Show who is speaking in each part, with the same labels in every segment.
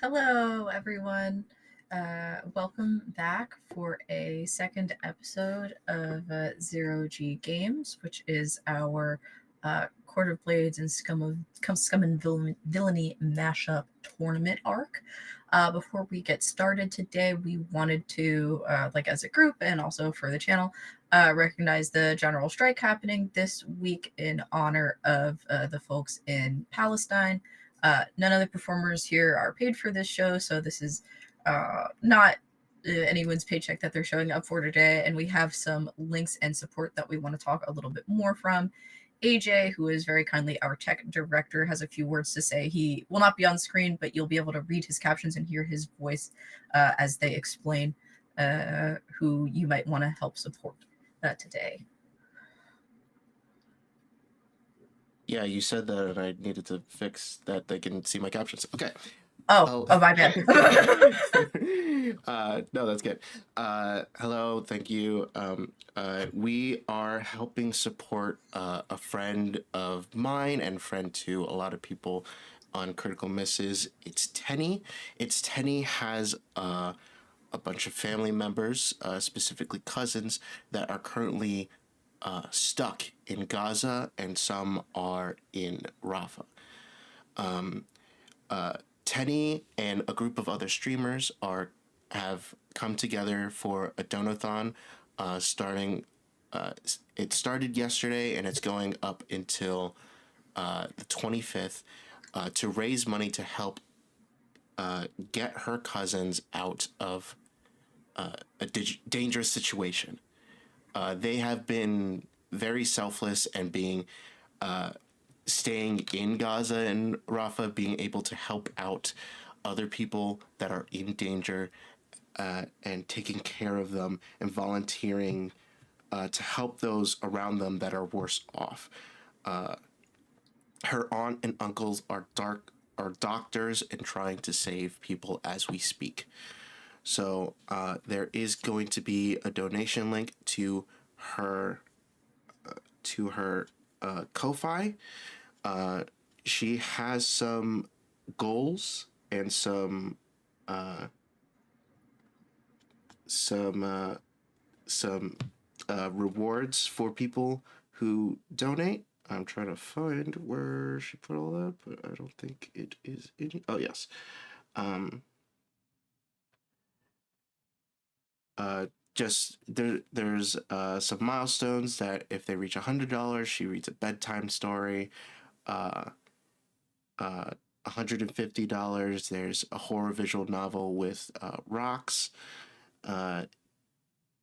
Speaker 1: Hello, everyone. Welcome back for a second episode of Zero G Games, which is our Court of Blades and Scum and Villainy mashup tournament arc. Before we get started today, we wanted to, as a group and also for the channel, recognize the general strike happening this week in honor of the folks in Palestine. None of the performers here are paid for this show, so this is not anyone's paycheck that they're showing up for today. And we have some links and support that we want to talk a little bit more from. AJ, who is very kindly our tech director, has a few words to say. He will not be on screen, but you'll be able to read his captions and hear his voice as they explain who you might want to help support today.
Speaker 2: Yeah, you said that and I needed to fix that they can see my captions. Okay.
Speaker 1: Oh, my bad.
Speaker 2: No, that's good. Hello, thank you. We are helping support a friend of mine and friend to a lot of people on Critical Misses. It's Tenny. Tenny has a bunch of family members, specifically cousins, that are currently stuck in Gaza, and some are in Rafah. Tenny and a group of other streamers have come together for a donathon, starting. It started yesterday and it's going up until the 25th to raise money to help get her cousins out of a dangerous situation. They have been very selfless and staying in Gaza and Rafah, being able to help out other people that are in danger and taking care of them and volunteering to help those around them that are worse off. Her aunt and uncles are doctors and trying to save people as we speak. So there is going to be a donation link to her Ko-fi. She has some goals and some rewards for people who donate. I'm trying to find where she put all that, but I don't think it is in. Oh yes. Just there's some milestones that if they reach $100, she reads a bedtime story. $150, there's a horror visual novel with rocks. For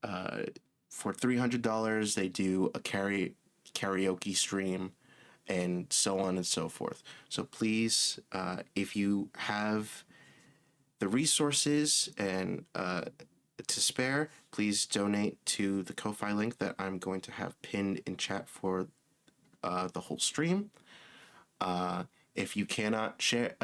Speaker 2: $300, they do a karaoke stream, and so on and so forth. So please, if you have the resources and to spare, please donate to the Ko-fi link that I'm going to have pinned in chat for the whole stream. If you cannot spend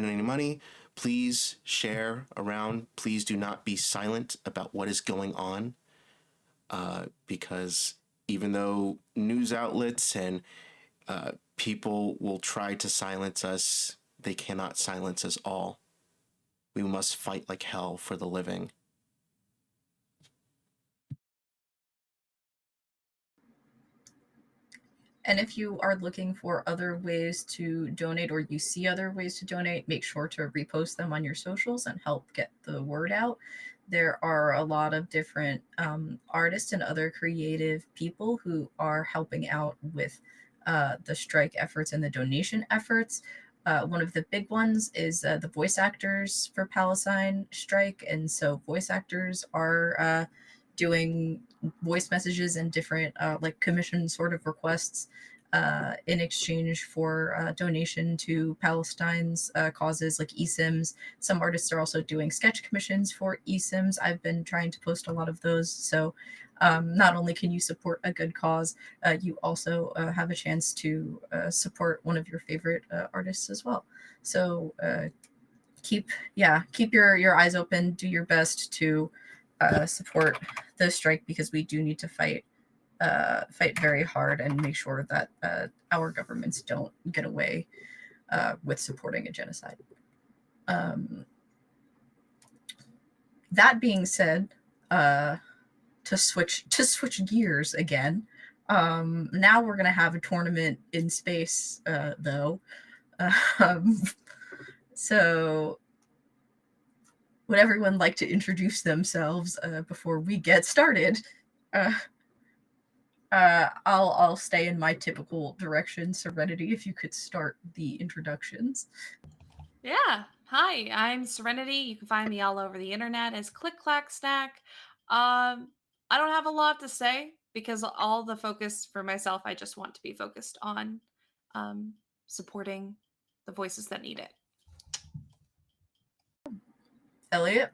Speaker 2: any money, please share around. Please do not be silent about what is going on, because even though news outlets and people will try to silence us, they cannot silence us all. We must fight like hell for the living.
Speaker 1: And if you are looking for other ways to donate or you see other ways to donate, make sure to repost them on your socials and help get the word out. There are a lot of different artists and other creative people who are helping out with the strike efforts and the donation efforts. One of the big ones is the voice actors for Palestine strike. And so voice actors are doing voice messages and different commission sort of requests in exchange for donation to Palestine's causes like eSIMs. Some artists are also doing sketch commissions for eSIMs. I've been trying to post a lot of those. So not only can you support a good cause, you also have a chance to support one of your favorite artists as well. So keep your eyes open. Do your best to support the strike because we do need to fight very hard and make sure that our governments don't get away with supporting a genocide. That being said, to switch gears again, now we're gonna have a tournament in space, though. Um, so, would everyone like to introduce themselves before we get started? Uh, I'll stay in my typical direction. Serenity, if you could start the introductions.
Speaker 3: Yeah. Hi, I'm Serenity. You can find me all over the internet as Click Clack Snack. I don't have a lot to say because all the focus for myself, I just want to be focused on um, supporting the voices that need it.
Speaker 1: Elliot.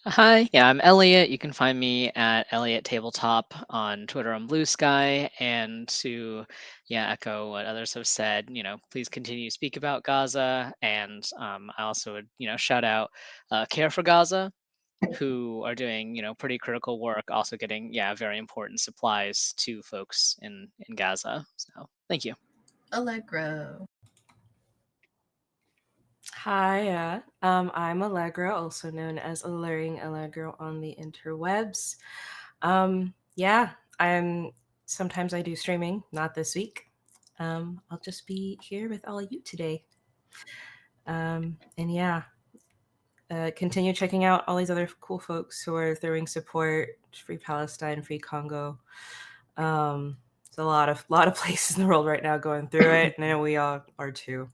Speaker 4: Hi, yeah, I'm Elliot. You can find me at Elliot Tabletop on Twitter and Blue Sky. And to, echo what others have said, please continue to speak about Gaza. And I also would, shout out Care for Gaza, who are doing, pretty critical work, also getting, very important supplies to folks in Gaza. So thank you.
Speaker 1: Allegro.
Speaker 5: Hi, I'm Allegra, also known as Alluring Allegro on the interwebs. I'm sometimes I do streaming, not this week. I'll just be here with all of you today. Continue checking out all these other cool folks who are throwing support, Free Palestine, Free Congo. There's a lot of places in the world right now going through it, and I know we all are too.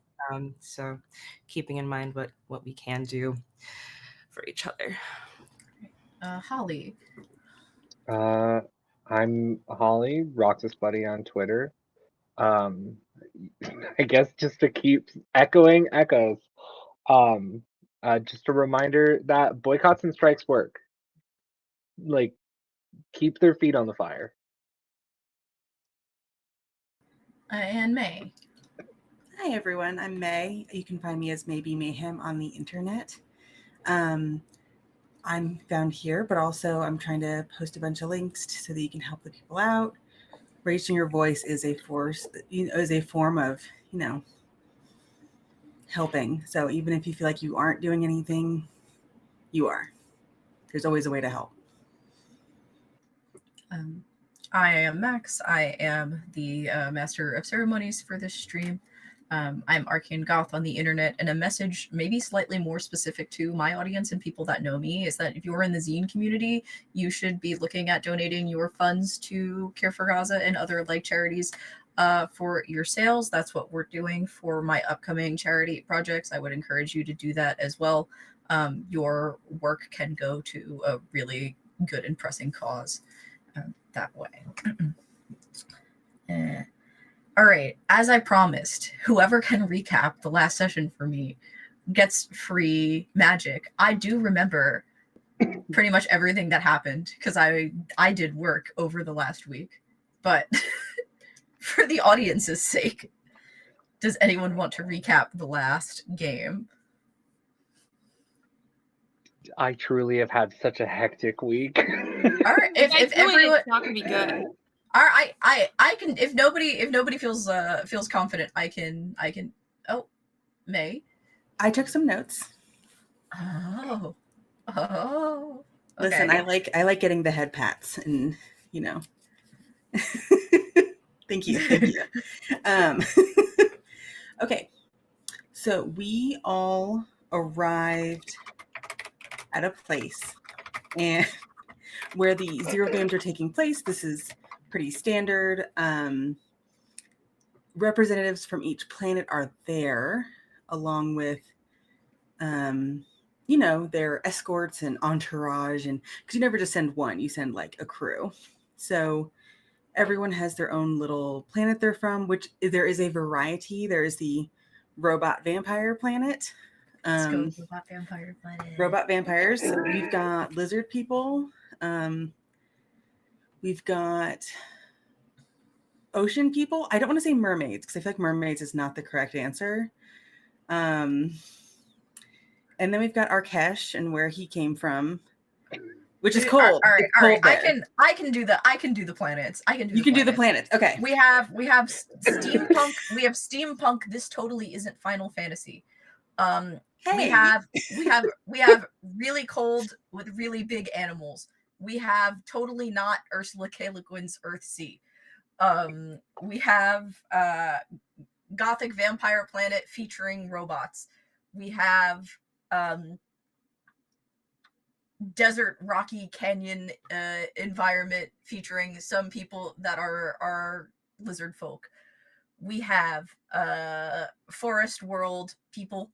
Speaker 5: So keeping in mind what we can do for each other.
Speaker 1: Holly.
Speaker 6: I'm Holly, Roxas Buddy on Twitter. I guess just to keep echoing echoes. Just a reminder that boycotts and strikes work. Like, keep their feet on the fire.
Speaker 1: And May.
Speaker 7: Hi everyone, I'm May. You can find me as Maybe Mayhem on the internet. I'm found here, but also I'm trying to post a bunch of links so that you can help the people out. Raising your voice is a form of, helping. So even if you feel like you aren't doing anything, you are. There's always a way to help.
Speaker 1: I am Max. I am the master of ceremonies for this stream. I'm Arcane Goth on the internet, and a message maybe slightly more specific to my audience and people that know me is that if you're in the zine community, you should be looking at donating your funds to Care for Gaza and other like charities for your sales. That's what we're doing for my upcoming charity projects. I would encourage you to do that as well. Your work can go to a really good and pressing cause that way. All right, as I promised, whoever can recap the last session for me gets free magic. I do remember pretty much everything that happened because I did work over the last week. But for the audience's sake, does anyone want to recap the last game?
Speaker 6: I truly have had such a hectic week.
Speaker 1: All right, if everyone,
Speaker 3: it's not gonna be good.
Speaker 1: All right, I can. If nobody feels confident, I can. Oh, May.
Speaker 7: I took some notes.
Speaker 1: Oh. Okay.
Speaker 7: Listen, I like getting the head pats, and thank you. Okay, so we all arrived at a place and where the zero games are taking place. This is pretty standard. Representatives from each planet are there, along with their escorts and entourage, and because you never just send one, you send like a crew. So everyone has their own little planet they're from, which there is a variety. There is the robot vampire planet.
Speaker 1: Let's go with robot vampire planet.
Speaker 7: Robot vampires. We've got lizard people. We've got ocean people. I don't want to say mermaids because I feel like mermaids is not the correct answer. And then we've got Arkesh and where he came from. which is cold.
Speaker 1: All right,
Speaker 7: It's cold there.
Speaker 1: I can do the planets.
Speaker 7: You can do the planets. Okay.
Speaker 1: We have steampunk. We have steampunk. This totally isn't Final Fantasy. We
Speaker 7: Hey.
Speaker 1: have really cold with really big animals. We have totally not Ursula K. Le Guin's Earthsea. We have gothic vampire planet featuring robots. We have desert rocky canyon environment featuring some people that are lizard folk. We have forest world, people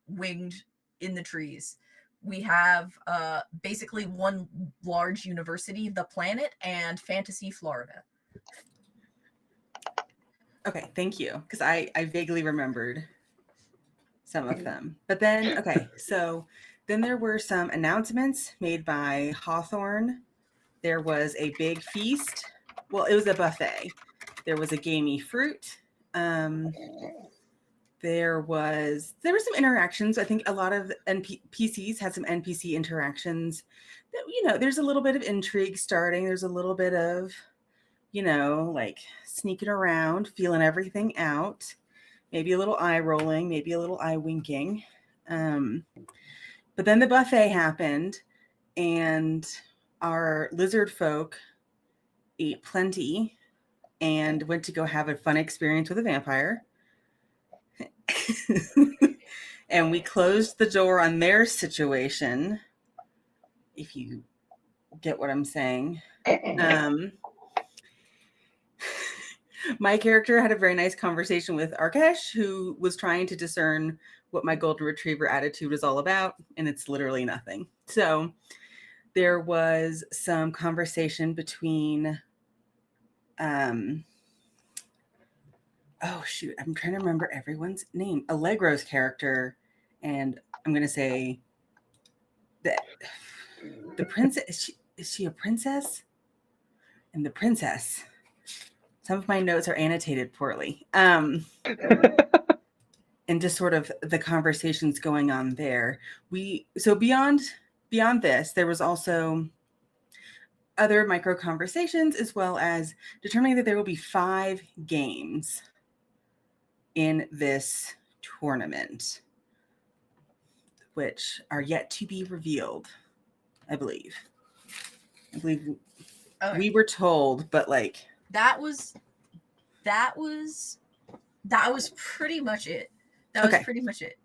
Speaker 1: winged in the trees. We have basically one large university, the planet, and fantasy Florida.
Speaker 7: Okay, thank you. Because I vaguely remembered some of them. But then, okay, so then there were some announcements made by Hawthorne. There was a big feast. Well, it was a buffet. There was a gamey fruit. There were some interactions. I think a lot of NPCs had some NPC interactions. That, you know, there's a little bit of intrigue starting. There's a little bit of, you know, like sneaking around, feeling everything out. Maybe a little eye rolling, maybe a little eye winking. But then the buffet happened, and our lizard folk ate plenty and went to go have a fun experience with a vampire. And we closed the door on their situation, if you get what I'm saying. My character had a very nice conversation with Arkesh, who was trying to discern what my golden retriever attitude was all about, and it's literally nothing. So there was some conversation between oh shoot, I'm trying to remember everyone's name. Allegro's character, and I'm gonna say that the princess, is she a princess? And the princess. Some of my notes are annotated poorly. And just sort of the conversations going on there. So beyond this, there was also other micro conversations, as well as determining that there will be 5 games in this tournament, which are yet to be revealed, I believe. Okay. We were told, but like
Speaker 1: that was pretty much it. That was pretty much it.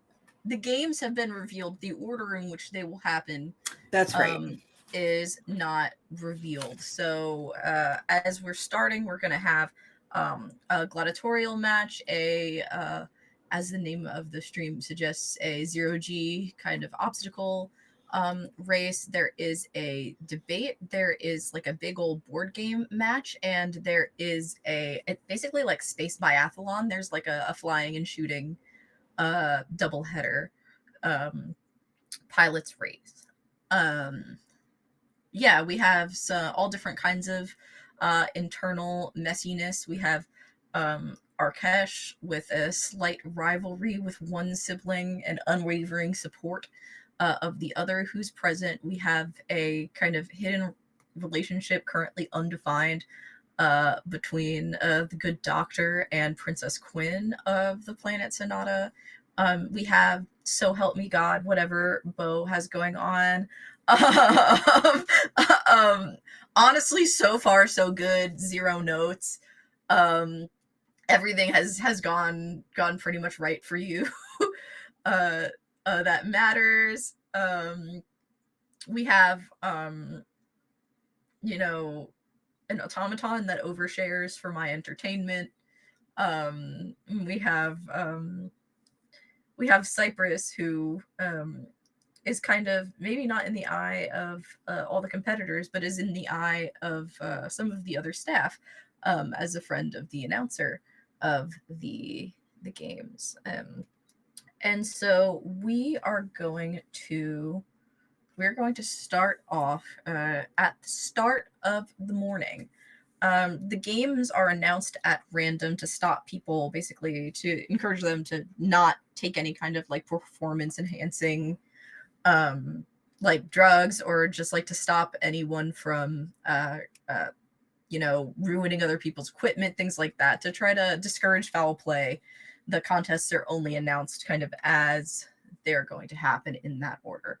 Speaker 1: The games have been revealed. The order in which they will happen,
Speaker 7: that's right,
Speaker 1: is not revealed. So as we're starting, we're going to have a gladiatorial match, as the name of the stream suggests, a 0G kind of obstacle race. There is a debate. There is like a big old board game match, and there is basically like space biathlon. There's like a flying and shooting double header pilot's race. Yeah, we have all different kinds of internal messiness. We have Arkesh with a slight rivalry with one sibling and unwavering support of the other who's present. We have a kind of hidden relationship, currently undefined, between the good doctor and Princess Quinn of the planet Sonata. We have So Help Me God, whatever Bo has going on. Honestly, so far so good. 0 notes. Everything has gone pretty much right for you. That matters. We have you know, an automaton that overshares for my entertainment. We have Cypress, who is kind of maybe not in the eye of all the competitors, but is in the eye of some of the other staff, as a friend of the announcer of the games. And so we're going to start off at the start of the morning. The games are announced at random to stop people, basically to encourage them to not take any kind of like performance enhancing like drugs, or just like to stop anyone from ruining other people's equipment, things like that, to try to discourage foul play. The contests are only announced kind of as they're going to happen in that order.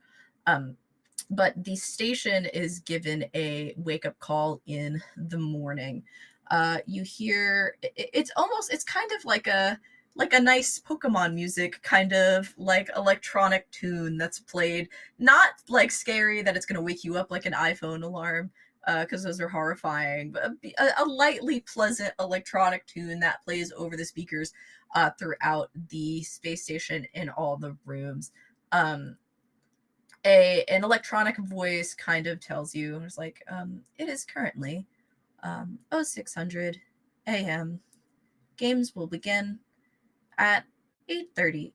Speaker 1: But the station is given a wake up call in the morning. You hear it's kind of like a nice Pokemon music, kind of like electronic tune that's played, not like scary that it's going to wake you up like an iPhone alarm, because those are horrifying, but a lightly pleasant electronic tune that plays over the speakers throughout the space station in all the rooms. Um, an electronic voice kind of tells you, it's like, it is currently 0600 a.m. Games will begin at 8:30.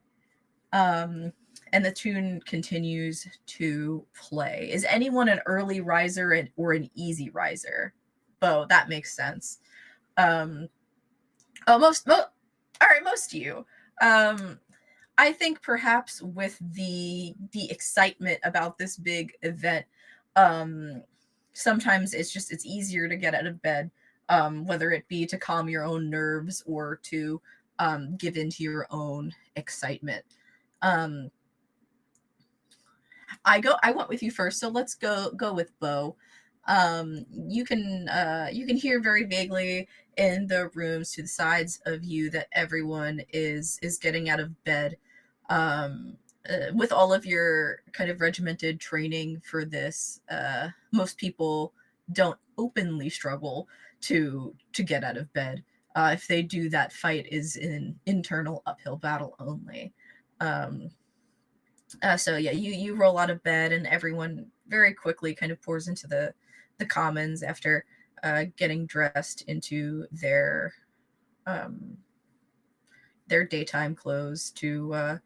Speaker 1: And the tune continues to play. Is anyone an early riser or an easy riser? Bo, that makes sense. All right, most of you. I think perhaps with the excitement about this big event, sometimes it's easier to get out of bed, whether it be to calm your own nerves or to give into your own excitement. Um, I went with you first, so let's go with Bo. You can hear very vaguely in the rooms to the sides of you that everyone is getting out of bed. With all of your kind of regimented training for this, most people don't openly struggle to get out of bed. If they do, that fight is an internal uphill battle only. Um, so yeah, you roll out of bed, and everyone very quickly kind of pours into the commons after getting dressed into um, their daytime clothes to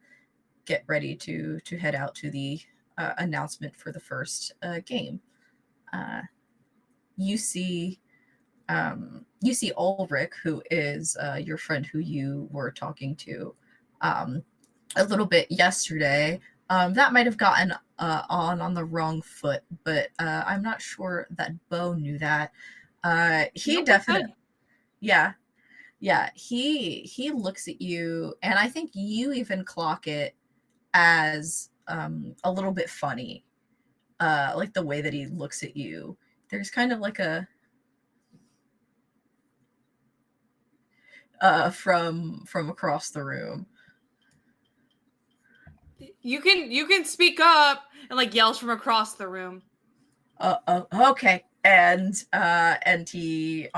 Speaker 1: get ready to head out to the announcement for the first game. Uh, you see you see Ulrich, who is your friend who you were talking to a little bit yesterday. That might have gotten on the wrong foot, but I'm not sure that Bo knew that. He
Speaker 3: Nope,
Speaker 1: definitely, yeah, yeah. He looks at you, and I think you even clock it as a little bit funny, like the way that he looks at you. There's kind of like a from across the room.
Speaker 3: You can speak up, and like yells from across the room.
Speaker 1: Okay, and he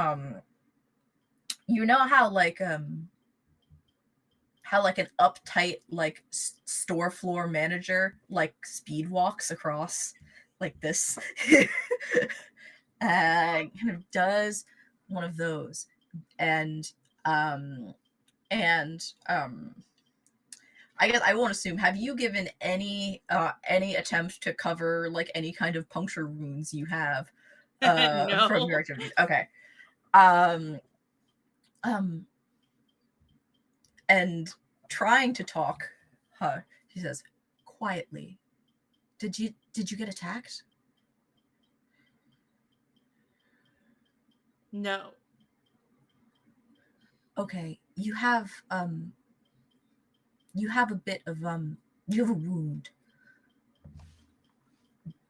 Speaker 1: you know how like an uptight like store floor manager like speed walks across like this, kind of does one of those, and um and I guess I won't assume. Have you given any attempt to cover like any kind of puncture wounds you have from your
Speaker 3: No.
Speaker 1: activities? Okay. Um um and trying to talk, she says quietly, did you get attacked?
Speaker 3: No.
Speaker 1: Okay, you have a bit of you have a wound.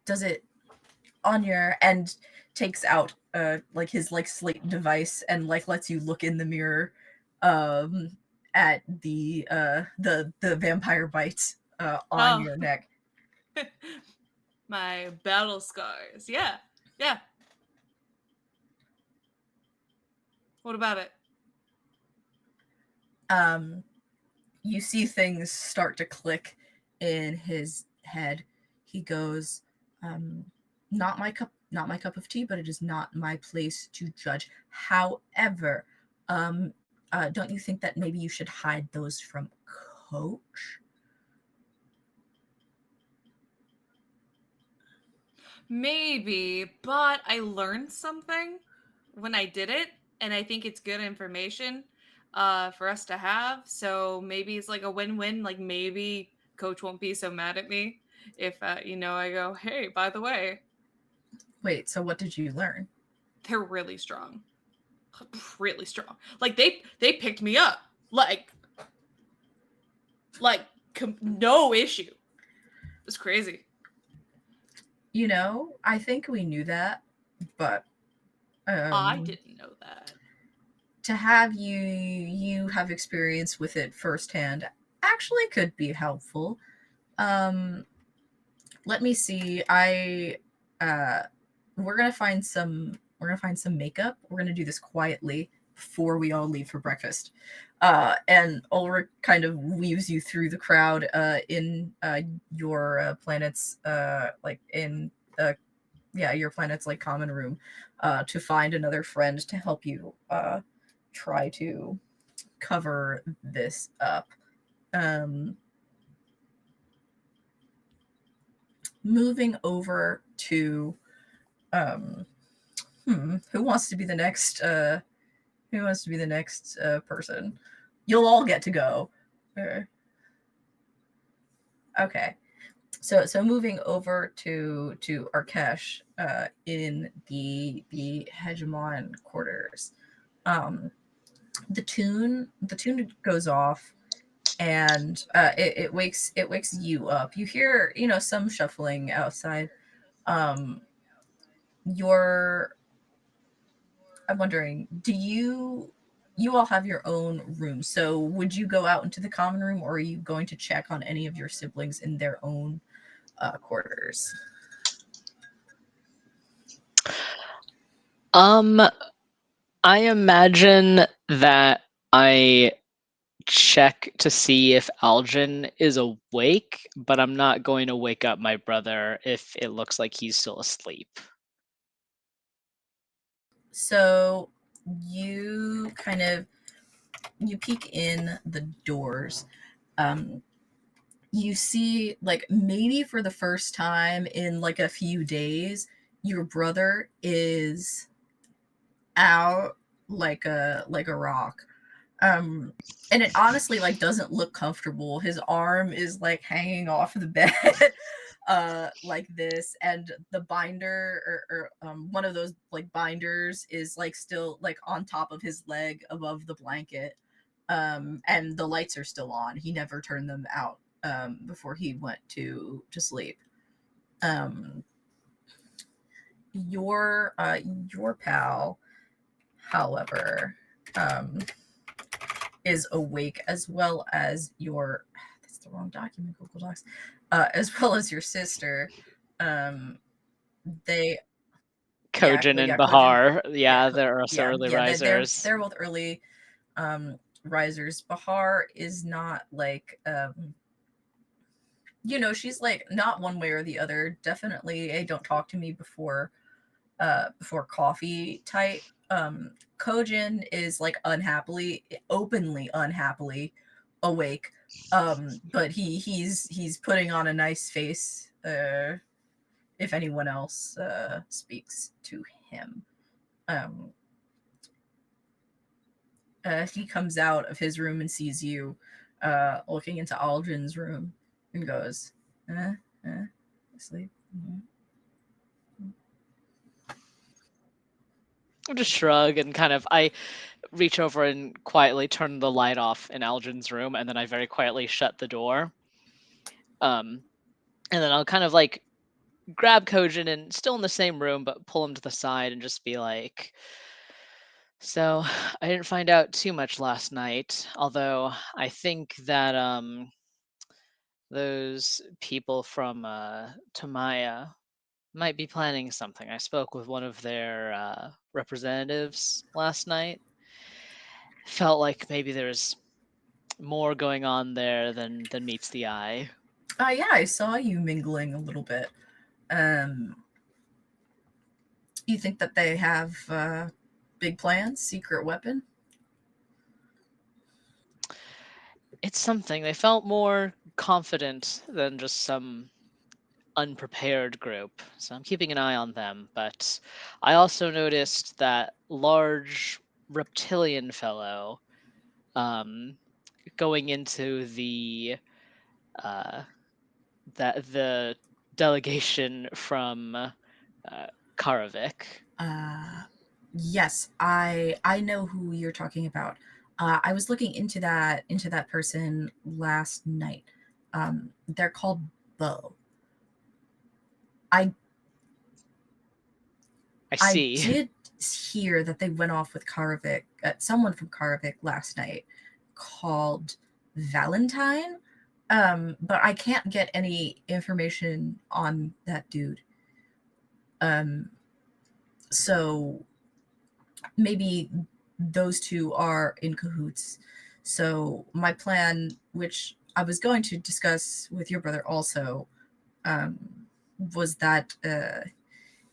Speaker 1: Does it on your and takes out like his like slate device and like lets you look in the mirror um at the vampire bite on
Speaker 3: Oh,
Speaker 1: your neck.
Speaker 3: my battle scars. Yeah. Yeah. What about it?
Speaker 1: um you see things start to click in his head. He goes, um, not my cup of tea, but it is not my place to judge. However, um, don't you think that maybe you should hide those from Coach?
Speaker 3: Maybe, but I learned something when I did it, and I think it's good information for us to have. So maybe it's like a win-win. Like maybe coach won't be so mad at me. if I go, hey, by the way,
Speaker 1: Wait, so what did you learn?
Speaker 3: they're really strong, really strong. Like they picked me up, like no issue. It's crazy.
Speaker 1: I think we knew that, but
Speaker 3: I
Speaker 1: um
Speaker 3: didn't know that.
Speaker 1: to have you have experience with it firsthand actually could be helpful. Um let me see. Uh we're gonna find some makeup. We're gonna do this quietly before we all leave for breakfast. And Ulrich kind of weaves you through the crowd in your planet's like in yeah, your planet's like common room to find another friend to help you try to cover this up. Um, moving over to um, who wants to be the next? Who wants to be the next person? You'll all get to go. Uh, okay. So moving over to Arkesh in the hegemon quarters. Um, the tune goes off, and it wakes you up. You hear some shuffling outside. Um, you're I'm wondering, do you all have your own room? So would you go out into the common room, or are you going to check on any of your siblings in their own quarters?
Speaker 4: Um, I imagine that I check to see if Algin is awake, but I'm not going to wake up my brother if it looks like he's still asleep.
Speaker 1: So you kind of you peek in the doors. Um, you see, like, maybe for the first time in like a few days, your brother is out like a rock. Um, and it honestly like doesn't look comfortable. His arm is like hanging off the bed like this, and the binder or one of those like binders is like still like on top of his leg above the blanket. And the lights are still on. He never turned them out before he went to sleep. Um your pal, however, um is awake, as well as your that's the wrong document, Google Docs. As well as your sister. Um they
Speaker 4: Kojin
Speaker 1: yeah,
Speaker 4: and
Speaker 1: Kojin.
Speaker 4: Bahar,
Speaker 1: Yeah,
Speaker 4: yeah, they're also early
Speaker 1: they're
Speaker 4: risers.
Speaker 1: they're both early risers. Bahar is not like she's like not one way or the other. Definitely a don't talk to me before coffee type. Kojin is like openly unhappily awake. But he's putting on a nice face if anyone else speaks to him. Um he comes out of his room and sees you looking into Aldrin's room and goes, asleep. Mhm.
Speaker 4: I just shrug and I reach over and quietly turn the light off in Algin's room, and then I very quietly shut the door. Um, and then I'll like grab Kojin and still in the same room, but pull him to the side and just be like, so I didn't find out too much last night, although I think that those people from Tamaya might be planning something. I spoke with one of their representatives last night. Felt like maybe there's more going on there than meets the eye.
Speaker 1: Yeah, I saw you mingling a little bit. Um, you think that they have big plans, secret weapon?
Speaker 4: It's something. They felt more confident than just some unprepared group, so I'm keeping an eye on them. But I also noticed that large reptilian fellow um, going into the uh, that the delegation from Karavik.
Speaker 1: Yes, I know who you're talking about. I was looking into that person last night. They're called Bo. I
Speaker 4: I
Speaker 1: I
Speaker 4: see.
Speaker 1: did hear that they went off with Karavik, someone from Karavik last night called Valentine. But I can't get any information on that dude. Um, so maybe those two are in cahoots. So my plan, which I was going to discuss with your brother also, um, was that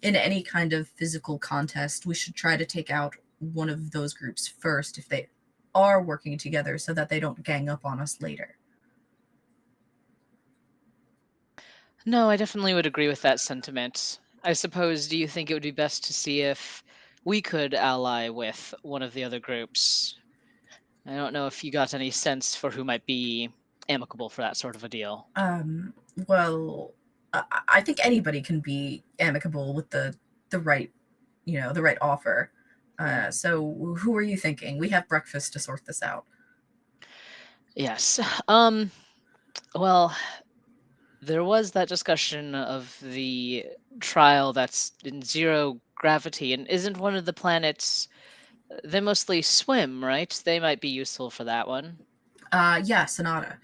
Speaker 1: in any kind of physical contest, we should try to take out one of those groups first if they are working together so that they don't gang up on us later.
Speaker 4: No, I definitely would agree with that sentiment. I suppose, do you think it would be best to see if we could ally with one of the other groups? I don't know if you got any sense for who might be amicable for that sort of a deal.
Speaker 1: Um, well, I think anybody can be amicable with the right, the right offer. So who are you thinking? We have breakfast to sort this out.
Speaker 4: Yes. Well, there was that discussion of the trial that's in zero gravity, and isn't one of the planets they mostly swim, right? They might be useful for that one.
Speaker 1: Yeah, Sonata.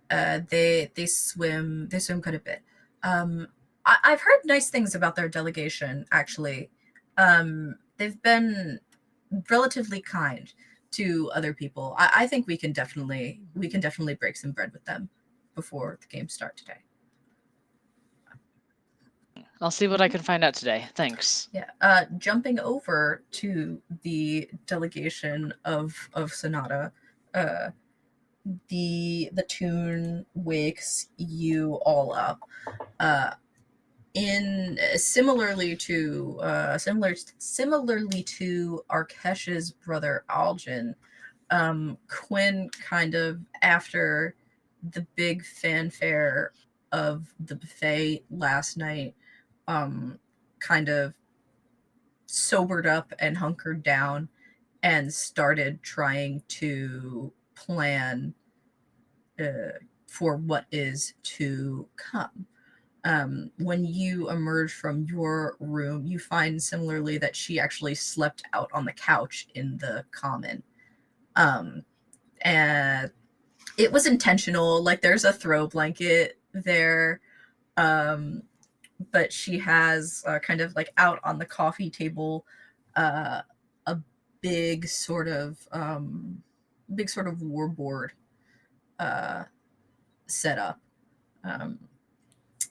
Speaker 1: They swim quite a bit. I've heard nice things about their delegation. Actually, they've been relatively kind to other people. I think we can definitely break some bread with them before the games start today.
Speaker 4: I'll see what I can find out today. Thanks.
Speaker 1: Yeah. Jumping over to the delegation of Sonata, uh, the tune wakes you all up. Uh, in similarly to Arkesh's brother Algin, Quinn kind of after the big fanfare of the buffet last night, um, kind of sobered up and hunkered down and started trying to plan for what is to come. When you emerge from your room, you find similarly that she actually slept out on the couch in the common. Um, and it was intentional. Like there's a throw blanket there, um, but she has kind of like out on the coffee table uh, a big sort of war board uh, set up, um,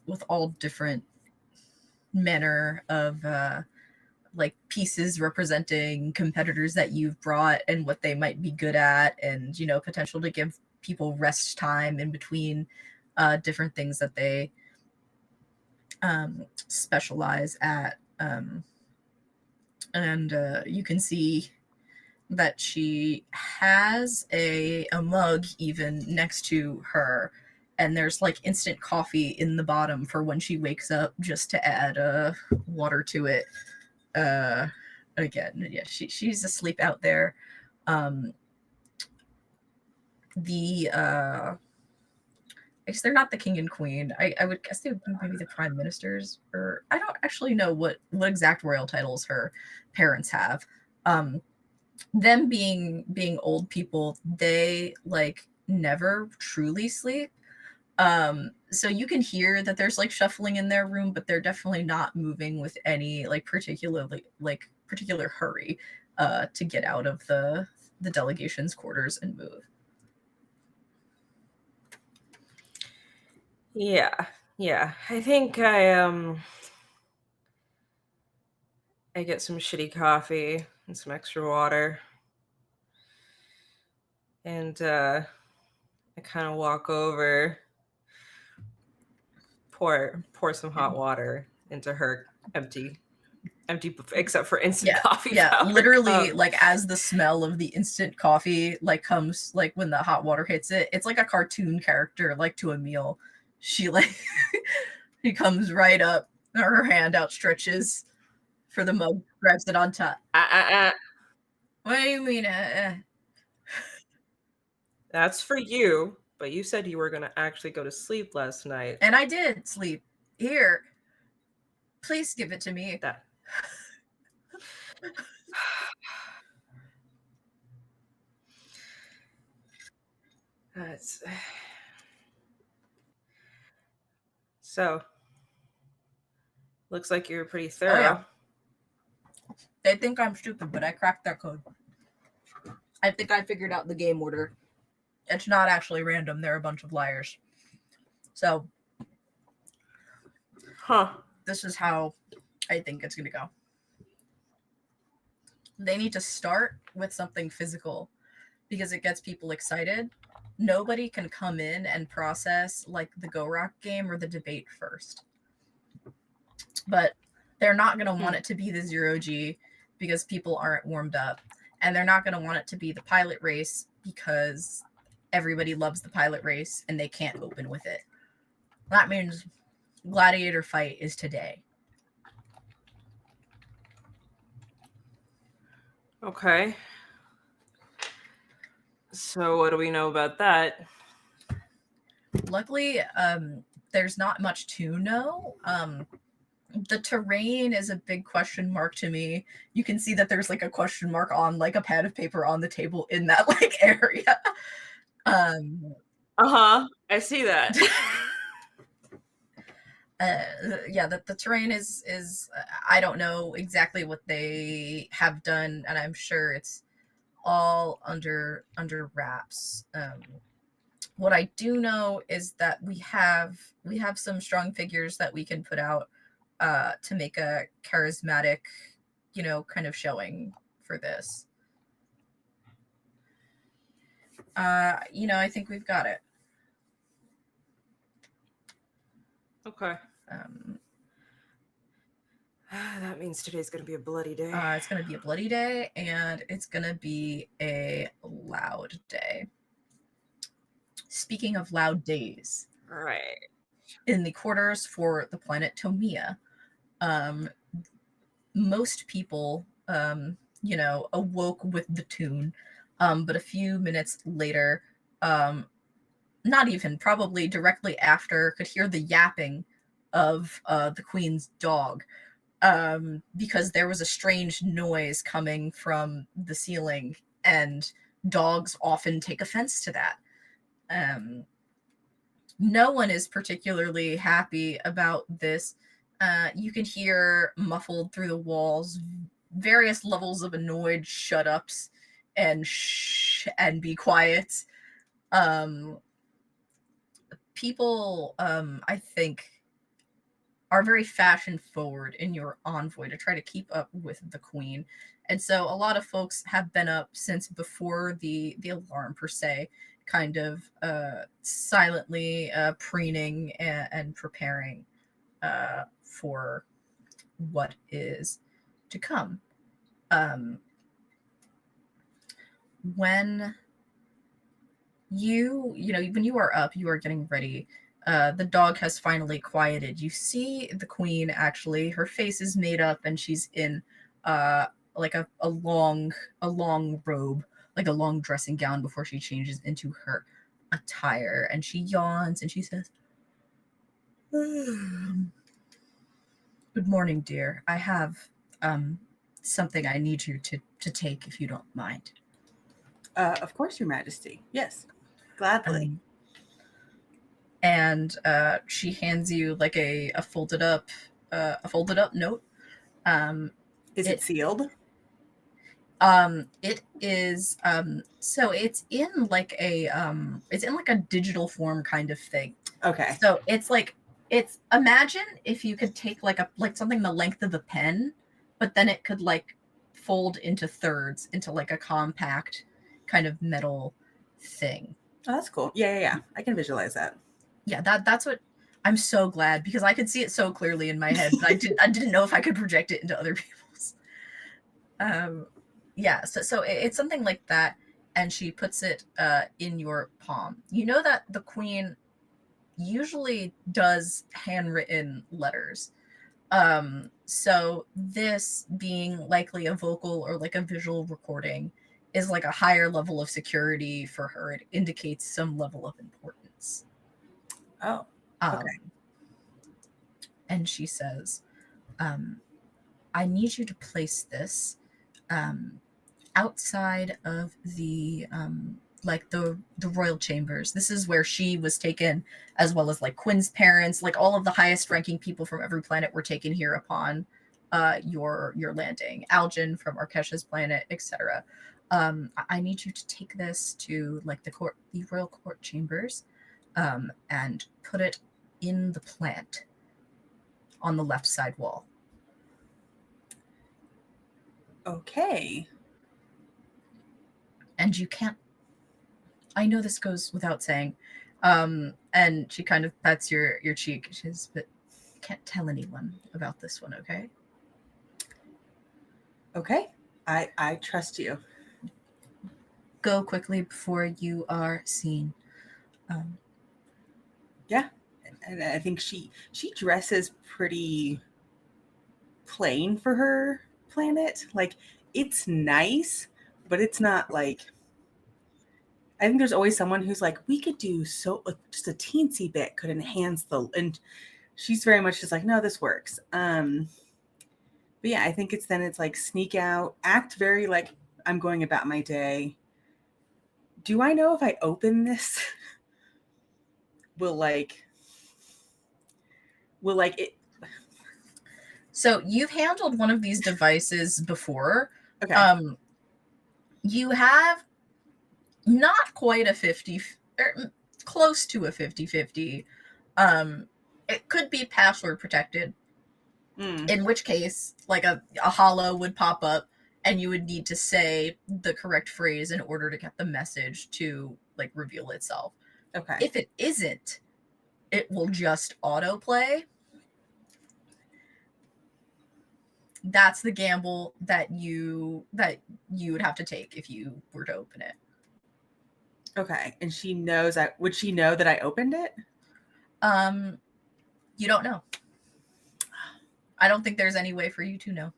Speaker 1: with all different manner of like pieces representing competitors that you've brought and what they might be good at, and potential to give people rest time in between different things that they specialize at. And you can see that she has a mug even next to her, and there's like instant coffee in the bottom for when she wakes up, just to add water to it. uh Again, yeah, she's asleep out there. um the I guess they're not the king and queen. I would guess they would be maybe the prime ministers, or I don't actually know what exact royal titles her parents have. Them being old people, they like never truly sleep. So you can hear that there's like shuffling in their room, but they're definitely not moving with any like particular hurry to get out of the delegation's quarters and move.
Speaker 5: Yeah. I think I get some shitty coffee and some extra water. And I kind of walk over, pour some hot water into her empty buffet, except for instant coffee powder
Speaker 1: Literally,
Speaker 5: cup.
Speaker 1: like as the smell of the instant coffee like comes, like when the hot water hits it, it's like a cartoon character like to a meal. She like he comes right up, her hand outstretches for the mug, grabs it on top. What do you mean?
Speaker 5: That's for you, but you said you were going to actually go to sleep last night.
Speaker 1: And I did sleep. Here, please give it to me.
Speaker 5: That. That's. So, looks like you're pretty thorough.
Speaker 1: Oh, yeah. They think I'm stupid, but I cracked their code. I think I figured out the game order. It's not actually random. They're a bunch of liars. So, this is how I think it's going to go. They need to start with something physical because it gets people excited. Nobody can come in and process like the Go Rock game or the debate first. But they're not going to want it to be the 0G because people aren't warmed up. And they're not going to want it to be the pilot race because everybody loves the pilot race and they can't open with it. That means gladiator fight is today.
Speaker 5: Okay. So what do we know about that?
Speaker 1: Luckily, there's not much to know. The terrain is a big question mark to me. You can see that there's like a question mark on like a pad of paper on the table in that like area.
Speaker 5: I see that.
Speaker 1: Yeah, the terrain is I don't know exactly what they have done, and I'm sure it's all under wraps. What I do know is that we have some strong figures that we can put out to make a charismatic, kind of showing for this. I think we've got it.
Speaker 5: Okay. That means today's going to be a bloody day.
Speaker 1: It's going to be a bloody day, and it's going to be a loud day. Speaking of loud days.
Speaker 5: Right.
Speaker 1: In the quarters for the planet Tomia, most people, awoke with the tune, but a few minutes later, not even, probably directly after, could hear the yapping of the queen's dog, because there was a strange noise coming from the ceiling, and dogs often take offense to that. No one is particularly happy about this. You can hear muffled through the walls various levels of annoyed shut ups and shh and be quiet. People, I think, are very fashion forward in your envoy to try to keep up with the queen. And so a lot of folks have been up since before the alarm per se, kind of silently preening and preparing for what is to come. When when you are up, you are getting ready. The dog has finally quieted. You see the queen, actually. Her face is made up and she's in like a long robe, like a long dressing gown before she changes into her attire. And she yawns and she says, "Good morning, dear. I have something I need you to take if you don't mind."
Speaker 7: Of course, Your Majesty. Yes, gladly.
Speaker 1: And she hands you like a folded up note.
Speaker 7: Is it sealed?
Speaker 1: It is so it's in like a digital form kind of thing.
Speaker 7: Okay.
Speaker 1: So it's imagine if you could take like something the length of a pen, but then it could like fold into thirds into like a compact kind of metal thing.
Speaker 7: Oh, that's cool. Yeah. I can visualize that.
Speaker 1: Yeah, that's what I'm so glad, because I could see it so clearly in my head, but I didn't know if I could project it into other people's. Yeah, so it's something like that, and she puts it in your palm. You know that the queen usually does handwritten letters. So this being likely a vocal or like a visual recording is like a higher level of security for her. It indicates some level of importance.
Speaker 7: Oh, okay.
Speaker 1: And she says, I need you to place this outside of the like the royal chambers. This is where she was taken, as well as like Quinn's parents, like all of the highest ranking people from every planet were taken here upon your landing. Algin from Arkesha's planet, etc. I need you to take this to like the royal court chambers, and put it in the plant on the left side wall.
Speaker 7: Okay.
Speaker 1: And you can't, I know this goes without saying, and she kind of pats your cheek. She says, but can't tell anyone about this one, okay?
Speaker 7: Okay. I trust you.
Speaker 1: Go quickly before you are seen.
Speaker 7: Yeah. And I think she dresses pretty plain for her planet. Like, it's nice, but it's not like, I think there's always someone who's like, we could do so, like, just a teensy bit could enhance the, and she's very much just like, no, this works. But yeah, I think it's like sneak out, act very like I'm going about my day. Do I know if I open this will it?
Speaker 1: So you've handled one of these devices before.
Speaker 7: Okay.
Speaker 1: You have not quite a 50, or close to a 50-50. It could be password protected, in which case like a hollow would pop up and you would need to say the correct phrase in order to get the message to like reveal itself.
Speaker 7: Okay.
Speaker 1: If it isn't, it will just autoplay. That's the gamble that you would have to take if you were to open it.
Speaker 7: Okay. And she knows would she know that I opened it?
Speaker 1: You don't know. I don't think there's any way for you to know.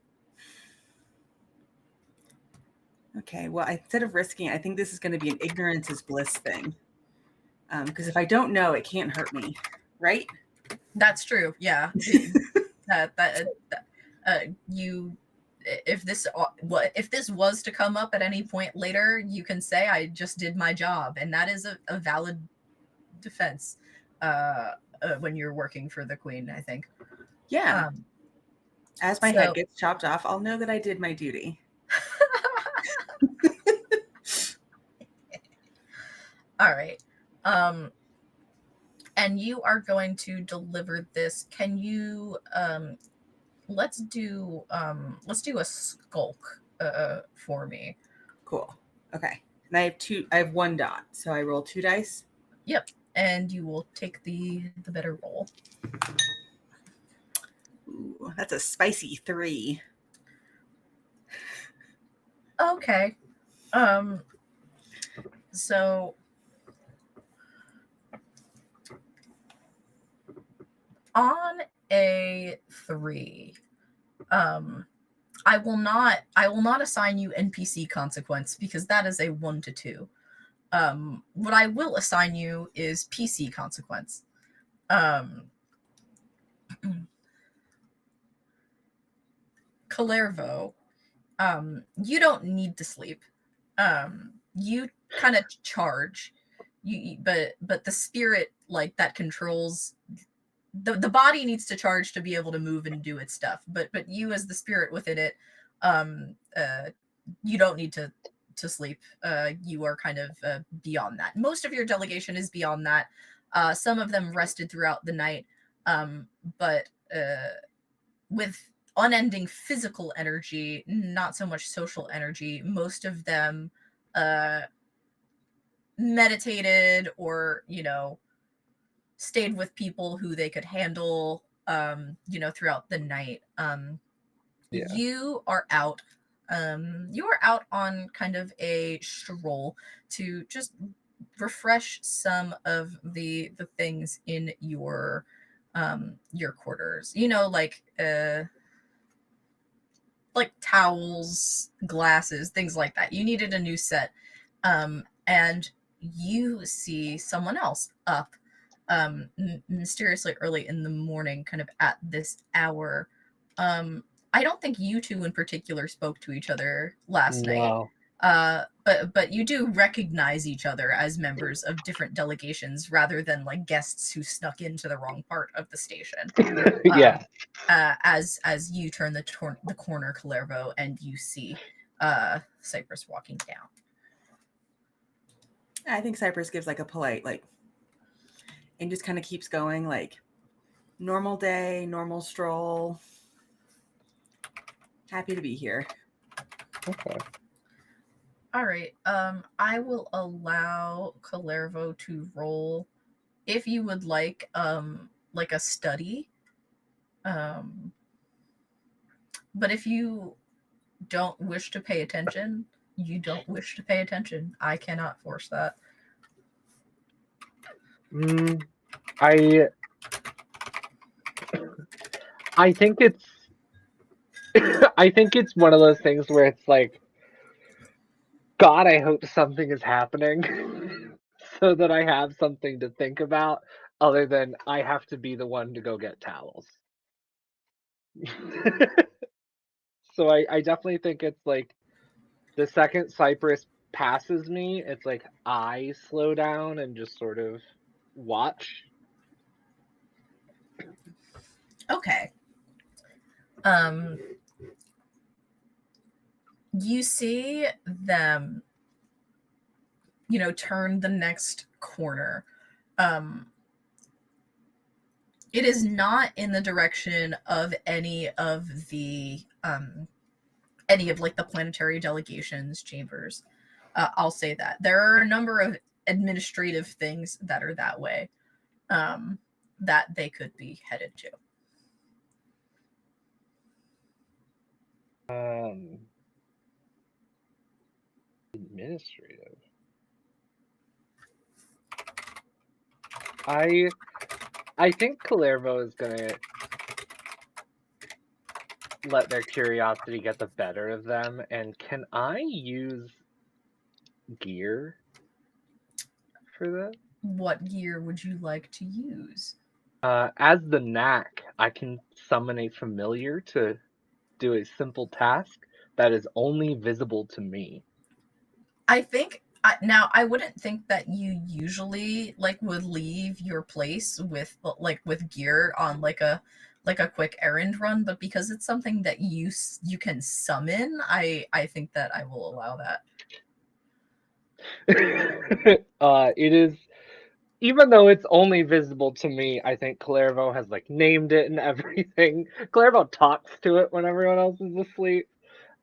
Speaker 7: Okay. Well, instead of risking, I think this is going to be an ignorance is bliss thing. Because if I don't know, it can't hurt me, right?
Speaker 1: That's true. Yeah. You, if this was to come up at any point later, you can say I just did my job, and that is a valid defense when you're working for the queen, I think.
Speaker 7: Yeah. As my head gets chopped off, I'll know that I did my duty.
Speaker 1: All right. And you are going to deliver this. Can you let's do a skulk for me.
Speaker 7: Cool. Okay. And I have 1 dot, so I roll 2 dice.
Speaker 1: Yep. And you will take the better roll.
Speaker 7: Ooh, that's a spicy 3.
Speaker 1: Okay. So on a 3, I will not assign you NPC consequence because that is a 1 to 2. What I will assign you is PC consequence. Calervo, you don't need to sleep. You kind of charge, but the spirit like that controls the body needs to charge to be able to move and do its stuff. But you as the spirit within it, you don't need to sleep. You are kind of beyond that. Most of your delegation is beyond that. Some of them rested throughout the night, but with unending physical energy, not so much social energy. Most of them meditated or, stayed with people who they could handle, throughout the night.
Speaker 6: Yeah.
Speaker 1: You are out on kind of a stroll to just refresh some of the things in your quarters. You know, like towels, glasses, things like that. You needed a new set. And you see someone else up mysteriously early in the morning, kind of at this hour. I don't think you two in particular spoke to each other last night.
Speaker 6: No.
Speaker 1: But you do recognize each other as members of different delegations rather than like guests who snuck into the wrong part of the station.
Speaker 6: Yeah.
Speaker 1: As you turn the corner, Calervo, and you see Cypress walking down.
Speaker 7: I think Cypress gives like a polite like, and just kind of keeps going like, normal day, normal stroll. Happy to be here.
Speaker 6: Okay.
Speaker 1: All right. I will allow Calervo to roll if you would like a study. But if you don't wish to pay attention, you don't wish to pay attention. I cannot force that.
Speaker 6: I think it's I think it's one of those things where it's like, God, I hope something is happening so that I have something to think about other than I have to be the one to go get towels. So I definitely think it's like the second Cypress passes me, it's like I slow down and just sort of watch.
Speaker 1: Okay. You see them, turn the next corner. It is not in the direction of any of like the planetary delegations chambers. I'll say that there are a number of administrative things that are that way, that they could be headed to.
Speaker 6: Administrative. I think Calervo is gonna let their curiosity get the better of them. And can I use gear for that?
Speaker 1: What gear would you like to use?
Speaker 6: As the knack, I can summon a familiar to do a simple task that is only visible to me.
Speaker 1: I think now I wouldn't think that you usually like would leave your place with gear on like a quick errand run, but because it's something that you can summon, I think that I will allow that.
Speaker 6: It is, even though it's only visible to me, I think Calervo has like named it and everything. Calervo talks to it when everyone else is asleep.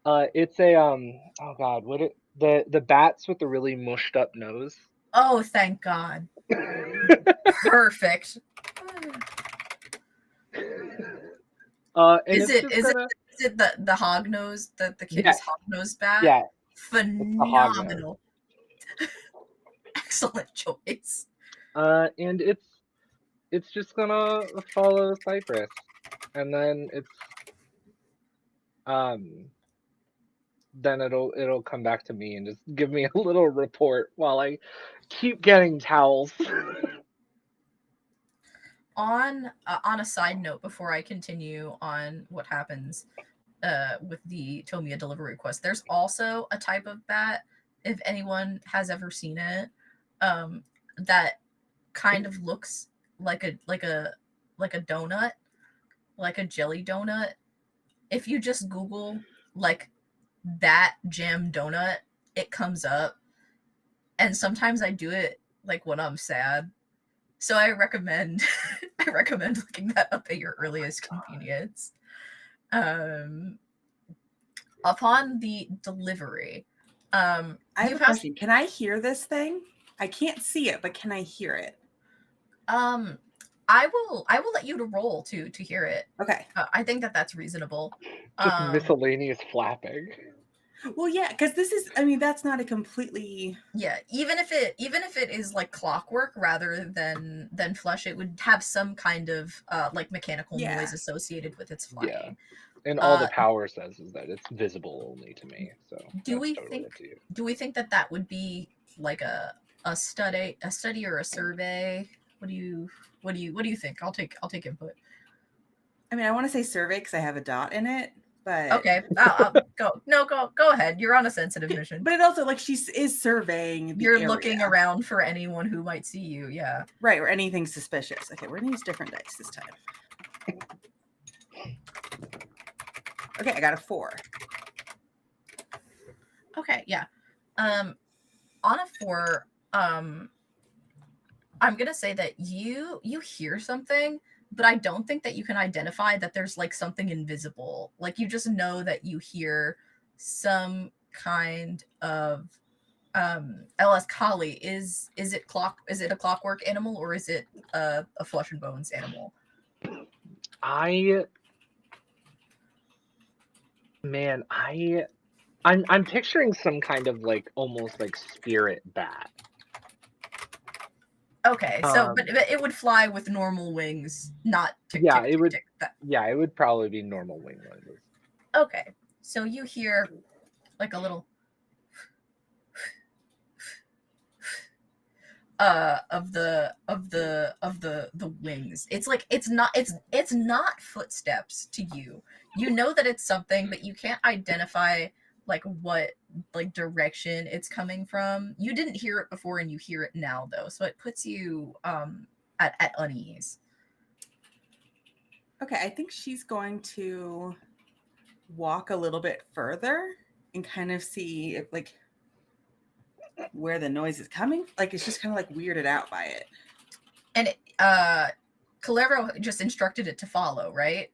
Speaker 6: It's a oh god, the bats with the really mushed up nose.
Speaker 1: Oh, thank God. Perfect.
Speaker 6: And
Speaker 1: Is
Speaker 6: it's
Speaker 1: it
Speaker 6: just
Speaker 1: is it
Speaker 6: gonna,
Speaker 1: is it the hog nose, the kitty's
Speaker 6: yes,
Speaker 1: hog nose bat?
Speaker 6: yeah, it's the hog nose.
Speaker 1: Phenomenal. Excellent choice.
Speaker 6: And it's just gonna follow Cypress, and then then it'll come back to me and just give me a little report while I keep getting towels.
Speaker 1: On a side note, before I continue on what happens with the Tomia delivery request, there's also a type of bat, if anyone has ever seen it, that kind of looks like a donut, like a jelly donut. If you just Google like bat jam donut, it comes up. And sometimes I do it like when I'm sad. So I recommend I recommend looking that up at your earliest convenience. Um, Upon the delivery,
Speaker 7: I have
Speaker 1: you
Speaker 7: a
Speaker 1: pass.
Speaker 7: question. Can I hear this thing? I can't see it, but can I hear it?
Speaker 1: I will let you to roll to hear it.
Speaker 7: Okay.
Speaker 1: I think that that's reasonable.
Speaker 6: Just miscellaneous flapping.
Speaker 7: Well, yeah, because this is, I mean, that's not a completely.
Speaker 1: Yeah, even if it is like clockwork rather than flesh, it would have some kind of like mechanical
Speaker 7: Yeah.
Speaker 1: noise associated with its
Speaker 6: Yeah.
Speaker 1: flying.
Speaker 6: And all the
Speaker 1: Uh,
Speaker 6: power says is that it's visible only to me, so
Speaker 1: do
Speaker 6: that's
Speaker 1: we
Speaker 6: totally
Speaker 1: think
Speaker 6: up to you.
Speaker 1: do we think that that would be like a study or a survey? What do you think? I'll take input.
Speaker 7: I mean, I want to say survey because I have a dot in it, but
Speaker 1: Okay, I'll go. No, go ahead. You're on a sensitive mission.
Speaker 7: but it also like she is surveying the
Speaker 1: You're
Speaker 7: area.
Speaker 1: looking around for anyone who might see you. Yeah.
Speaker 7: Right, or anything suspicious. Okay, we're gonna use different dice this time. Okay, I got a 4.
Speaker 1: Okay. Yeah. On a 4, I'm gonna say that you hear something, but I don't think that you can identify that there's like something invisible. Like you just know that you hear some kind of LS Collie. Is it a clockwork animal or is it a flesh and bones animal?
Speaker 6: I'm picturing some kind of like almost like spirit bat.
Speaker 1: Okay, so but it would fly with normal wings, not tick
Speaker 6: Yeah,
Speaker 1: tick
Speaker 6: it
Speaker 1: tick
Speaker 6: would.
Speaker 1: tick.
Speaker 6: Yeah, it would probably be normal wing noises.
Speaker 1: Okay, so you hear like a little of the wings. It's like it's not footsteps to you. You know that it's something, but you can't identify like what like direction it's coming from. You didn't hear it before and you hear it now though, so it puts you at unease.
Speaker 7: Okay, I think she's going to walk a little bit further and kind of see if like where the noise is coming. Like it's just kind of like weirded out by it.
Speaker 1: And Calero just instructed it to follow, right?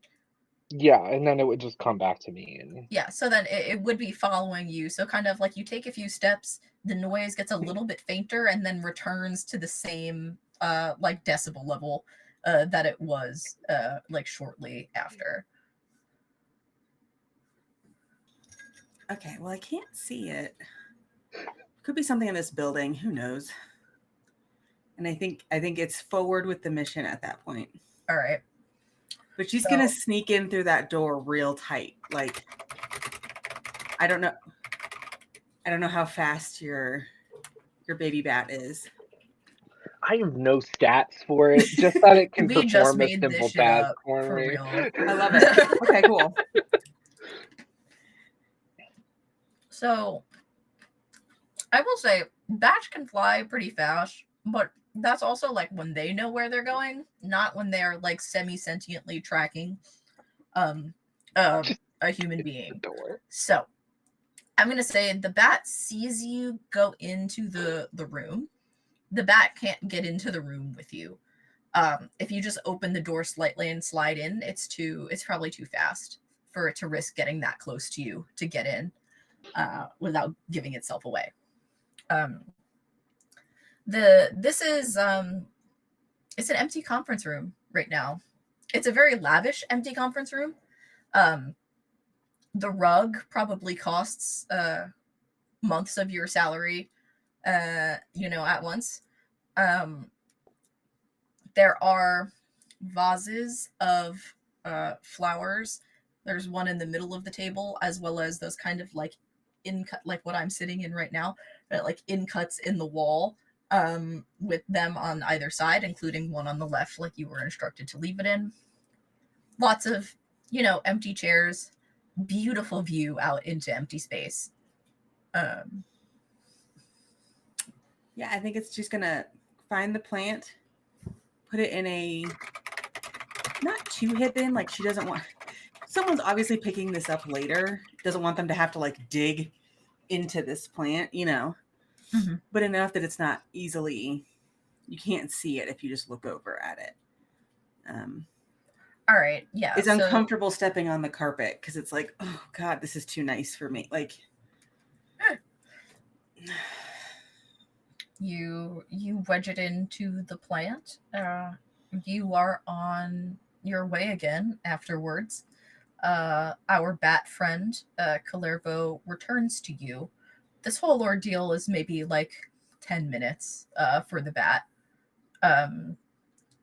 Speaker 6: Yeah, and then it would just come back to me. And
Speaker 1: Yeah, so then it would be following you. So kind of like you take a few steps, the noise gets a little bit fainter and then returns to the same like decibel level that it was like shortly after.
Speaker 7: Okay, well I can't see it. Could be something in this building, who knows. And I think it's forward with the mission at that point.
Speaker 1: All right.
Speaker 7: But she's gonna sneak in through that door real tight. Like I don't know how fast your baby bat is.
Speaker 6: I have no stats for it, just that it can
Speaker 1: We just
Speaker 6: perform a
Speaker 1: made this
Speaker 6: simple
Speaker 1: shit
Speaker 6: task
Speaker 1: up
Speaker 6: for
Speaker 1: for
Speaker 6: me.
Speaker 1: real.
Speaker 7: I love it. Okay, cool.
Speaker 1: So I will say Batch can fly pretty fast, but that's also like when they know where they're going, not when they're like semi-sentiently tracking um a human being.
Speaker 6: Door.
Speaker 1: So I'm gonna say the bat sees you go into the room. The bat can't get into the room with you. If you just open the door slightly and slide in, it's probably too fast for it to risk getting that close to you to get in without giving itself away. This is it's an empty conference room right now. It's a very lavish empty conference room. The rug probably costs months of your salary at once. There are vases of flowers. There's one in the middle of the table, as well as those kind of like in cut, like what I'm sitting in right now, like in cuts in the wall, with them on either side, including one on the left, like you were instructed to leave it in. Lots of empty chairs, beautiful view out into empty space.
Speaker 7: Yeah, I think it's just gonna find the plant, put it in a not too hidden, like she doesn't want someone's obviously picking this up later, doesn't want them to have to like dig into this plant,
Speaker 1: Mhm.
Speaker 7: but enough that it's not easily, you can't see it if you just look over at it.
Speaker 1: All right, yeah.
Speaker 7: It's
Speaker 1: so
Speaker 7: uncomfortable stepping on the carpet because it's like, oh God, this is too nice for me. Like,
Speaker 1: you wedge it into the plant. You are on your way again afterwards. our bat friend, Kalervo, returns to you. This whole ordeal is maybe like 10 minutes for the bat.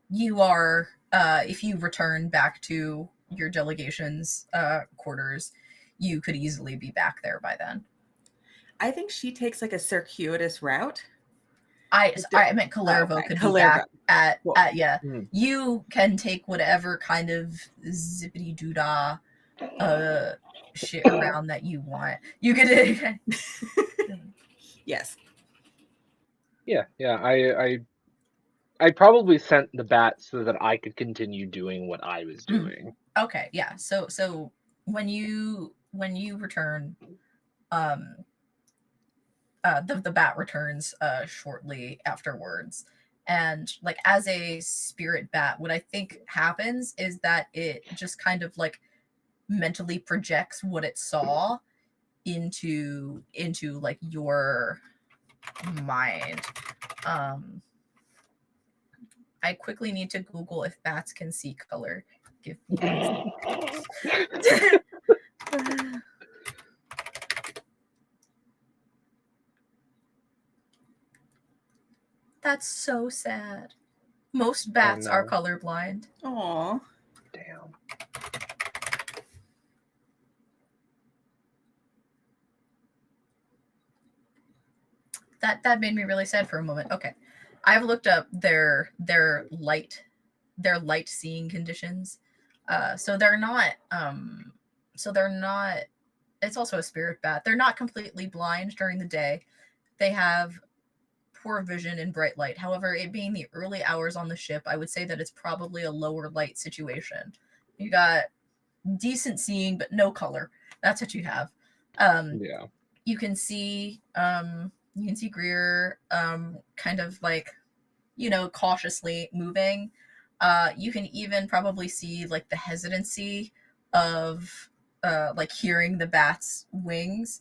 Speaker 1: You are, if you return back to your delegation's quarters, you could easily be back there by then.
Speaker 7: I think she takes like a circuitous route.
Speaker 1: I meant Kalervo could be back at yeah. You can take whatever kind of zippity doodah shit around that you want. You could
Speaker 7: Yes.
Speaker 6: Yeah, I probably sent the bat so that I could continue doing what I was doing.
Speaker 1: Okay, yeah. So when you return, the bat returns shortly afterwards, and like as a spirit bat, what I think happens is that it just kind of like mentally projects what it saw into like your mind. I quickly need to Google if bats can see color. Give me 1 second. That's so sad. Most bats are colorblind.
Speaker 7: Aw.
Speaker 6: Damn.
Speaker 1: That made me really sad for a moment. Okay. I've looked up their light seeing conditions. So they're not it's also a spirit bat. They're not completely blind during the day. They have poor vision in bright light. However, it being the early hours on the ship, I would say that it's probably a lower light situation. You got decent seeing, but no color. That's what you have.
Speaker 6: Yeah.
Speaker 1: You can see Greer kind of like, cautiously moving. You can even probably see like the hesitancy of like hearing the bat's wings.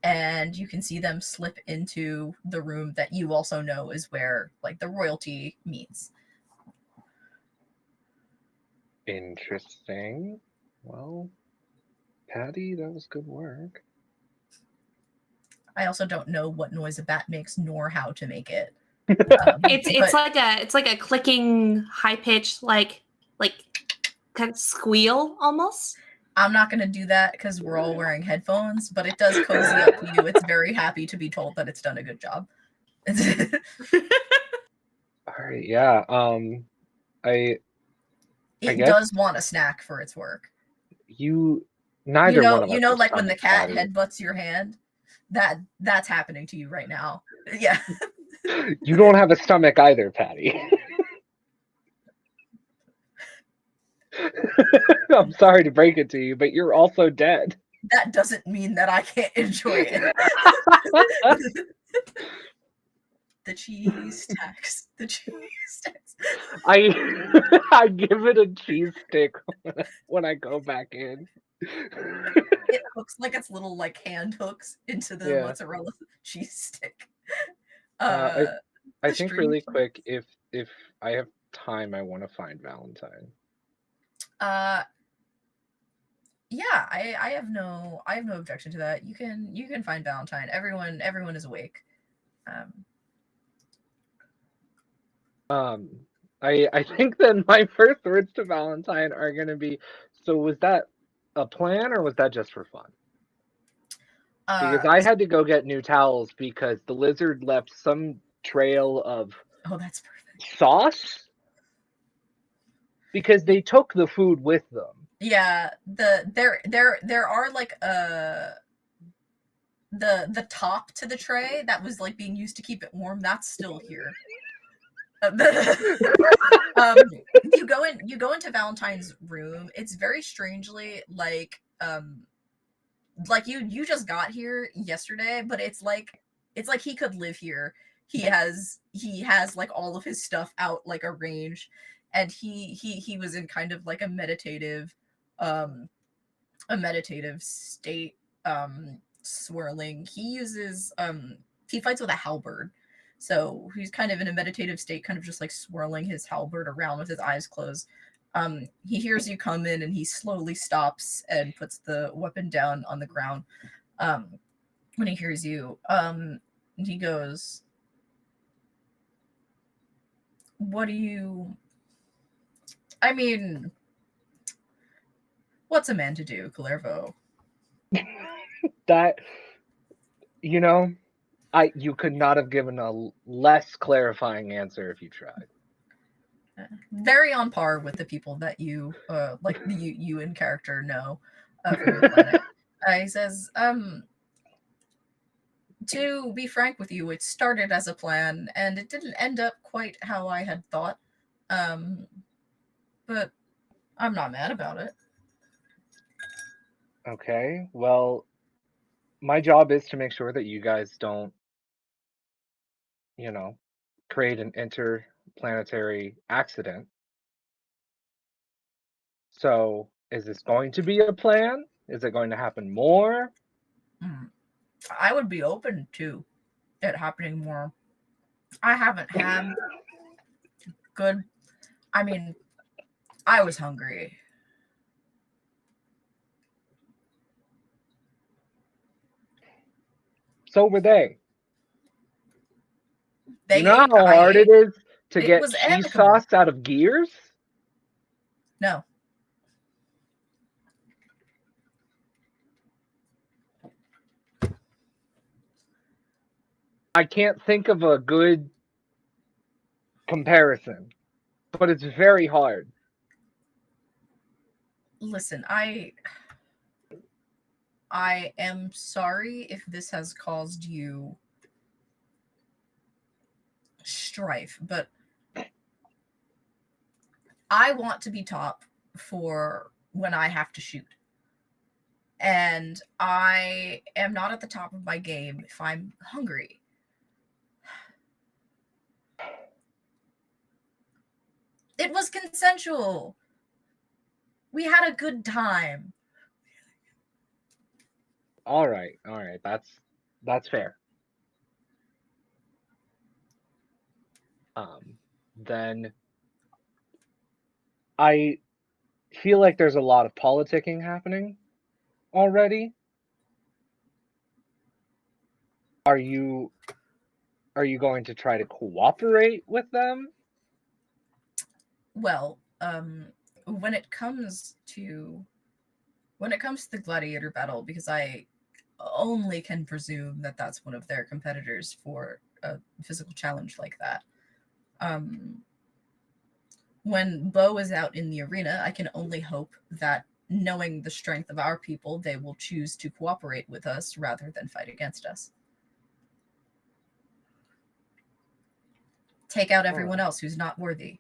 Speaker 1: And you can see them slip into the room that you also know is where like the royalty meets.
Speaker 6: Interesting. Well, Patty, that was good work.
Speaker 1: I also don't know what noise a bat makes nor how to make it.
Speaker 3: It's like a clicking, high pitched, like kind of squeal almost.
Speaker 1: I'm not going to do that because we're all wearing headphones, but it does cozy up to you. It's very happy to be told that it's done a good job.
Speaker 6: All right, yeah. It
Speaker 1: does want a snack for its work.
Speaker 6: Neither one of us.
Speaker 1: You know, like when the cat headbutts your hand, that's happening to you right now. Yeah.
Speaker 6: You don't have a stomach either, Patty. I'm sorry to break it to you, but you're also dead.
Speaker 1: That doesn't mean that I can't enjoy it. The cheese sticks. The cheese sticks.
Speaker 6: I give it a cheese stick when I go back in.
Speaker 1: It hooks like its little like hand hooks into the mozzarella cheese stick.
Speaker 6: I think really quick, if I have time, I want to find Valentine.
Speaker 1: Yeah, I have no objection to that. You can find Valentine. Everyone is awake.
Speaker 6: I think then my first words to Valentine are gonna be, so was that a plan or was that just for fun? Because I had to go get new towels because the lizard left some trail of
Speaker 1: that's perfect.
Speaker 6: Sauce? Because they took the food with them.
Speaker 1: Yeah, there are like the top to the tray that was like being used to keep it warm, that's still here. You go into Valentine's room. It's very strangely like you just got here yesterday, but it's like he could live here. He has like all of his stuff out like arranged, and he was in kind of like a meditative state, swirling. He fights with a halberd. So he's kind of in a meditative state, kind of just like swirling his halberd around with his eyes closed. He hears you come in and he slowly stops and puts the weapon down on the ground. When he hears you, he goes, "What do you? I mean, what's a man to do, Clervo?"
Speaker 6: That, you know, you could not have given a less clarifying answer if you tried.
Speaker 1: Very on par with the people that you like you in character know from your planet. He says, to be frank with you, it started as a plan and it didn't end up quite how I had thought. But I'm not mad about it.
Speaker 6: Okay, well, my job is to make sure that you guys don't, you know, create an interplanetary accident. So, is this going to be a plan? Is it going to happen more?
Speaker 1: I would be open to it happening more. I haven't had good. I mean, I was hungry.
Speaker 6: So were they.
Speaker 1: They
Speaker 6: You know
Speaker 1: ate.
Speaker 6: how
Speaker 1: I
Speaker 6: hard
Speaker 1: ate.
Speaker 6: it is to
Speaker 1: It
Speaker 6: get
Speaker 1: was
Speaker 6: cheese
Speaker 1: amicable.
Speaker 6: sauce out of gears?
Speaker 1: No.
Speaker 6: I can't think of a good comparison, but it's very hard.
Speaker 1: Listen, I am sorry if this has caused you strife, but I want to be top for when I have to shoot. And I am not at the top of my game if I'm hungry. It was consensual. We had a good time.
Speaker 6: All right, that's fair. Then I feel like there's a lot of politicking happening already. Are you going to try to cooperate with them?
Speaker 1: Well, when it comes to the gladiator battle, because I only can presume that that's one of their competitors for a physical challenge like that. When Bo is out in the arena, I can only hope that, knowing the strength of our people, they will choose to cooperate with us rather than fight against us. Take out everyone else who's not worthy.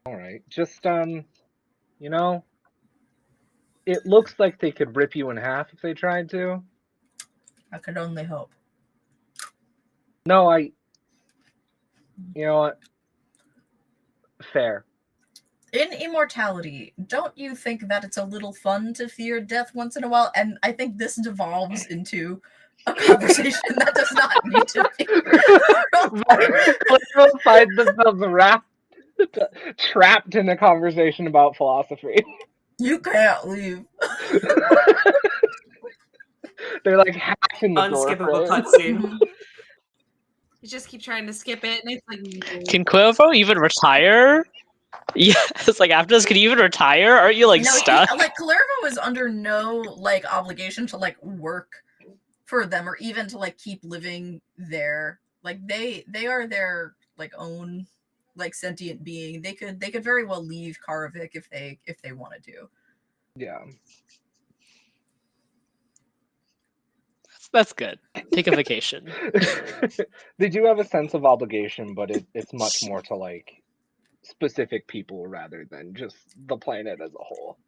Speaker 6: All right. Just you know, it looks like they could rip you in half if they tried to.
Speaker 1: I could only hope.
Speaker 6: No, you know what? Fair.
Speaker 1: In immortality, don't you think that it's a little fun to fear death once in a while? And I think this devolves into a conversation that does not need to be.
Speaker 6: Clerical find themselves trapped in a conversation about philosophy.
Speaker 1: You can't leave.
Speaker 6: They're like hashing the door
Speaker 5: Unskippable
Speaker 6: frame.
Speaker 5: cutscene.
Speaker 3: You just keep trying to skip it, and it's like,
Speaker 4: Can Cuervo even retire? Yeah, it's like after this, can you even retire? Aren't you like
Speaker 1: No,
Speaker 4: stuck?
Speaker 1: like Clervo is under no like obligation to like work for them or even to like keep living there. Like they are their like own like sentient being. They could very well leave Karavik if they wanted to.
Speaker 6: Yeah.
Speaker 4: That's good. Take a vacation.
Speaker 6: They do have a sense of obligation, but it's much more to like specific people rather than just the planet as a whole.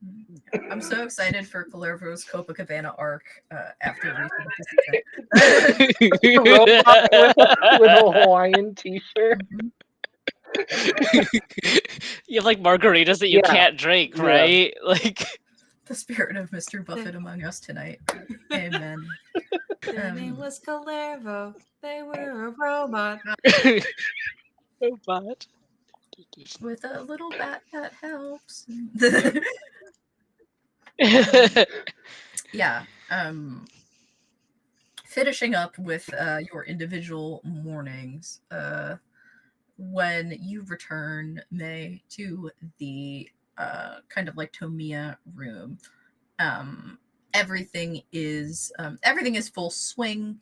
Speaker 1: I'm so excited for Clervo's Copacabana arc after we finish the season.
Speaker 6: Robot with a Hawaiian t-shirt.
Speaker 4: You have like margaritas that you
Speaker 6: Yeah.
Speaker 4: can't drink,
Speaker 6: Yeah.
Speaker 4: right? Like
Speaker 1: The spirit of Mr. Buffett among us tonight. Amen.
Speaker 3: their name was Calervo. They were a robot.
Speaker 4: robot.
Speaker 1: With a little bat that helps. Yeah. Finishing up with your individual mornings. When you return, May, to the kind of like Tomia room, um, everything is full swing.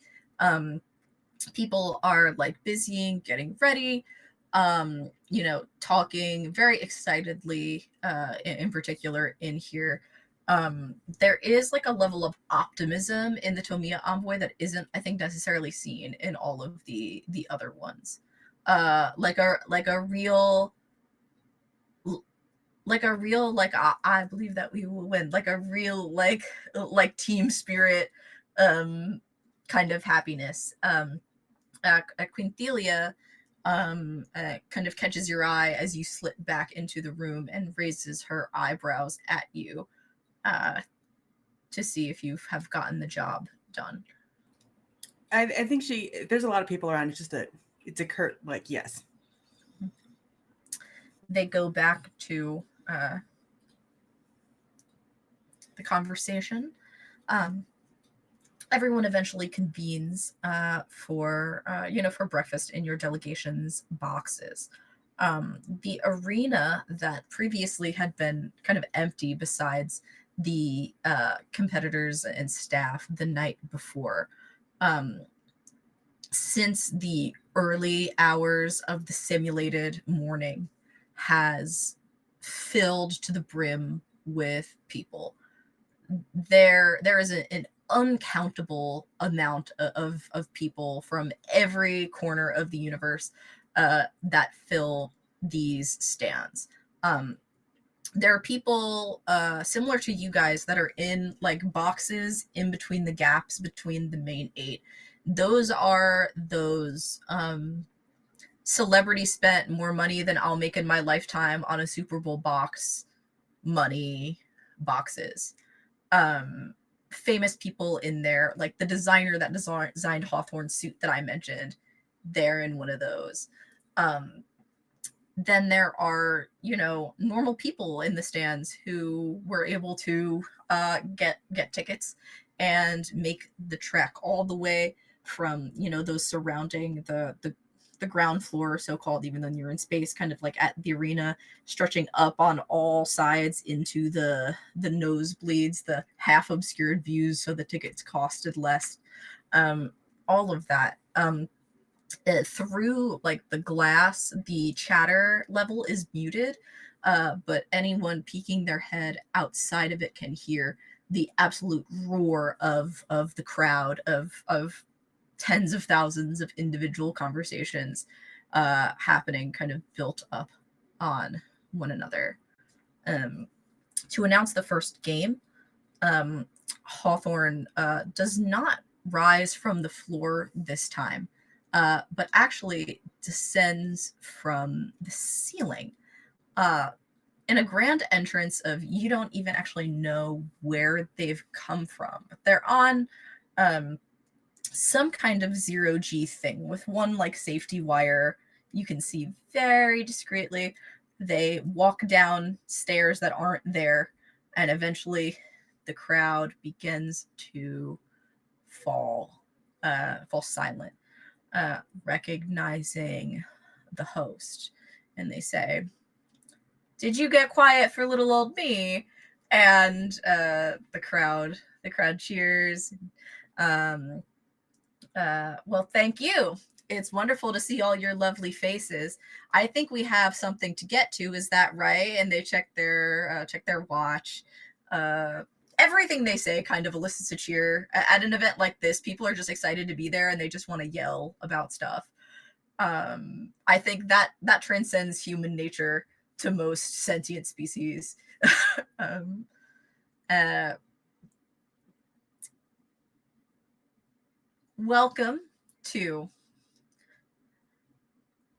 Speaker 1: People are like busy getting ready, talking very excitedly, in particular in here. There is like a level of optimism in the Tomia envoy that isn't, I think, necessarily seen in all of the other ones. Like a real I believe that we will win, like a real like team spirit, kind of happiness. Quintilia kind of catches your eye as you slip back into the room and raises her eyebrows at you, uh, to see if you have gotten the job done.
Speaker 7: I think there's a lot of people around. It's a curt, like, yes.
Speaker 1: They go back to the conversation. Everyone eventually convenes for breakfast in your delegation's boxes. The arena that previously had been kind of empty, besides the competitors and staff the night before, since the early hours of the simulated morning, has filled to the brim with people. There is an uncountable amount of people from every corner of the universe that fill these stands. There are people similar to you guys that are in like boxes in between the gaps between the main 8. Those are those celebrity spent more money than I'll make in my lifetime on a Super Bowl box money boxes. Famous people in there, like the designer that designed Hawthorne's suit that I mentioned, they're in one of those. Then there are, normal people in the stands who were able to get tickets and make the trek all the way from, those surrounding the ground floor, so-called, even though you're in space, kind of like at the arena, stretching up on all sides into the nosebleeds, the half obscured views, so the tickets costed less. All of that. Through like the glass, the chatter level is muted, but anyone peeking their head outside of it can hear the absolute roar of the crowd, of tens of thousands of individual conversations happening, kind of built up on one another. To announce the first game, Hawthorne does not rise from the floor this time, but actually descends from the ceiling, in a grand entrance of, you don't even actually know where they've come from, but they're on some kind of zero-G thing with one like safety wire you can see very discreetly. They walk down stairs that aren't there, and eventually the crowd begins to fall silent, recognizing the host, and they say, "Did you get quiet for little old me?" And the crowd cheers. Well, thank you. It's wonderful to see all your lovely faces. I think we have something to get to. Is that right? And they check their watch. Everything they say kind of elicits a cheer. At an event like this, people are just excited to be there, and they just want to yell about stuff. I think that transcends human nature to most sentient species. um, Welcome to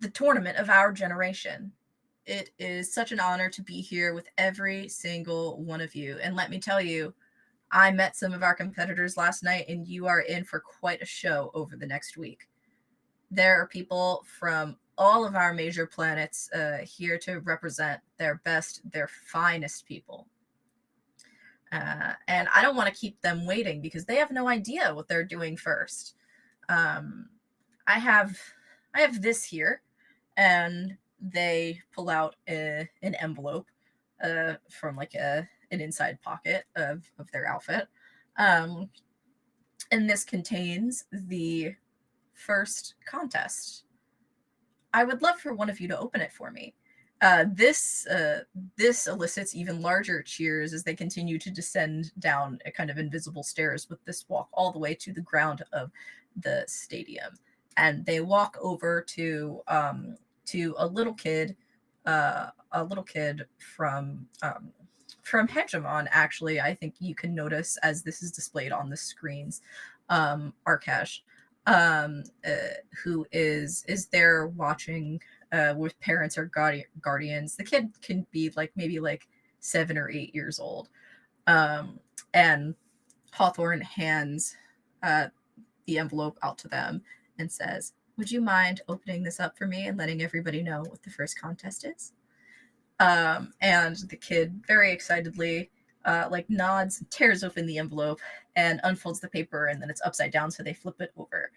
Speaker 1: the tournament of our generation. It is such an honor to be here with every single one of you. And let me tell you, I met some of our competitors last night, and you are in for quite a show over the next week. There are people from all of our major planets here to represent their best, their finest people. And I don't want to keep them waiting because they have no idea what they're doing first. Um, I have this here, and they pull out an envelope from like an inside pocket of their outfit. Um, and this contains the first contest. I would love for one of you to open it for me. This elicits even larger cheers as they continue to descend down a kind of invisible stairs with this walk all the way to the ground of the stadium, and they walk over to a little kid from Hegemon. Actually, I think you can notice as this is displayed on the screens, Arkesh, who is there watching with parents or guardians. The kid can be like maybe like 7 or 8 years old. And Hawthorne hands the envelope out to them and says, "Would you mind opening this up for me and letting everybody know what the first contest is?" And the kid very excitedly like nods, tears open the envelope, and unfolds the paper, and then it's upside down, so they flip it over,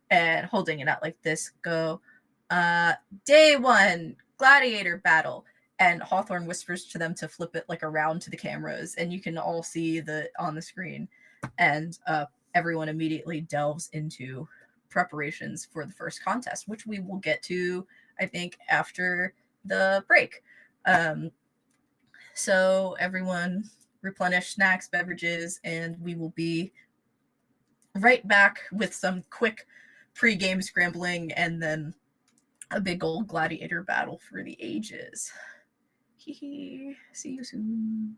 Speaker 1: and holding it out like this, go, uh, "Day one, gladiator battle." And Hawthorne whispers to them to flip it like around to the cameras, and you can all see the on the screen. And everyone immediately delves into preparations for the first contest, which we will get to, I think, after the break. Um, so everyone replenish snacks, beverages, and we will be right back with some quick pre-game scrambling and then a big old gladiator battle for the ages. Hee hee. See you soon.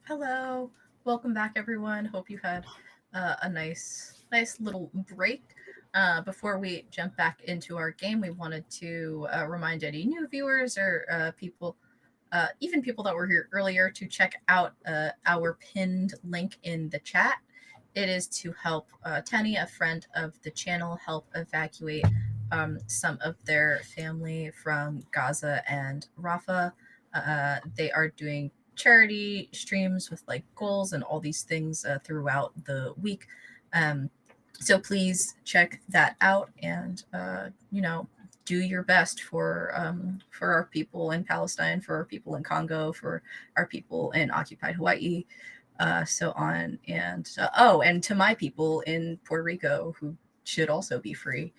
Speaker 1: Hello, welcome back, everyone. Hope you had a nice little break. Before we jump back into our game, we wanted to remind any new viewers or people, even people that were here earlier, to check out our pinned link in the chat. It is to help Tenny, a friend of the channel, help evacuate some of their family from Gaza and Rafah. They are doing charity streams with like goals and all these things throughout the week. So please check that out and do your best for our people in Palestine, for our people in Congo, for our people in occupied Hawaii, so on. And and to my people in Puerto Rico, who should also be free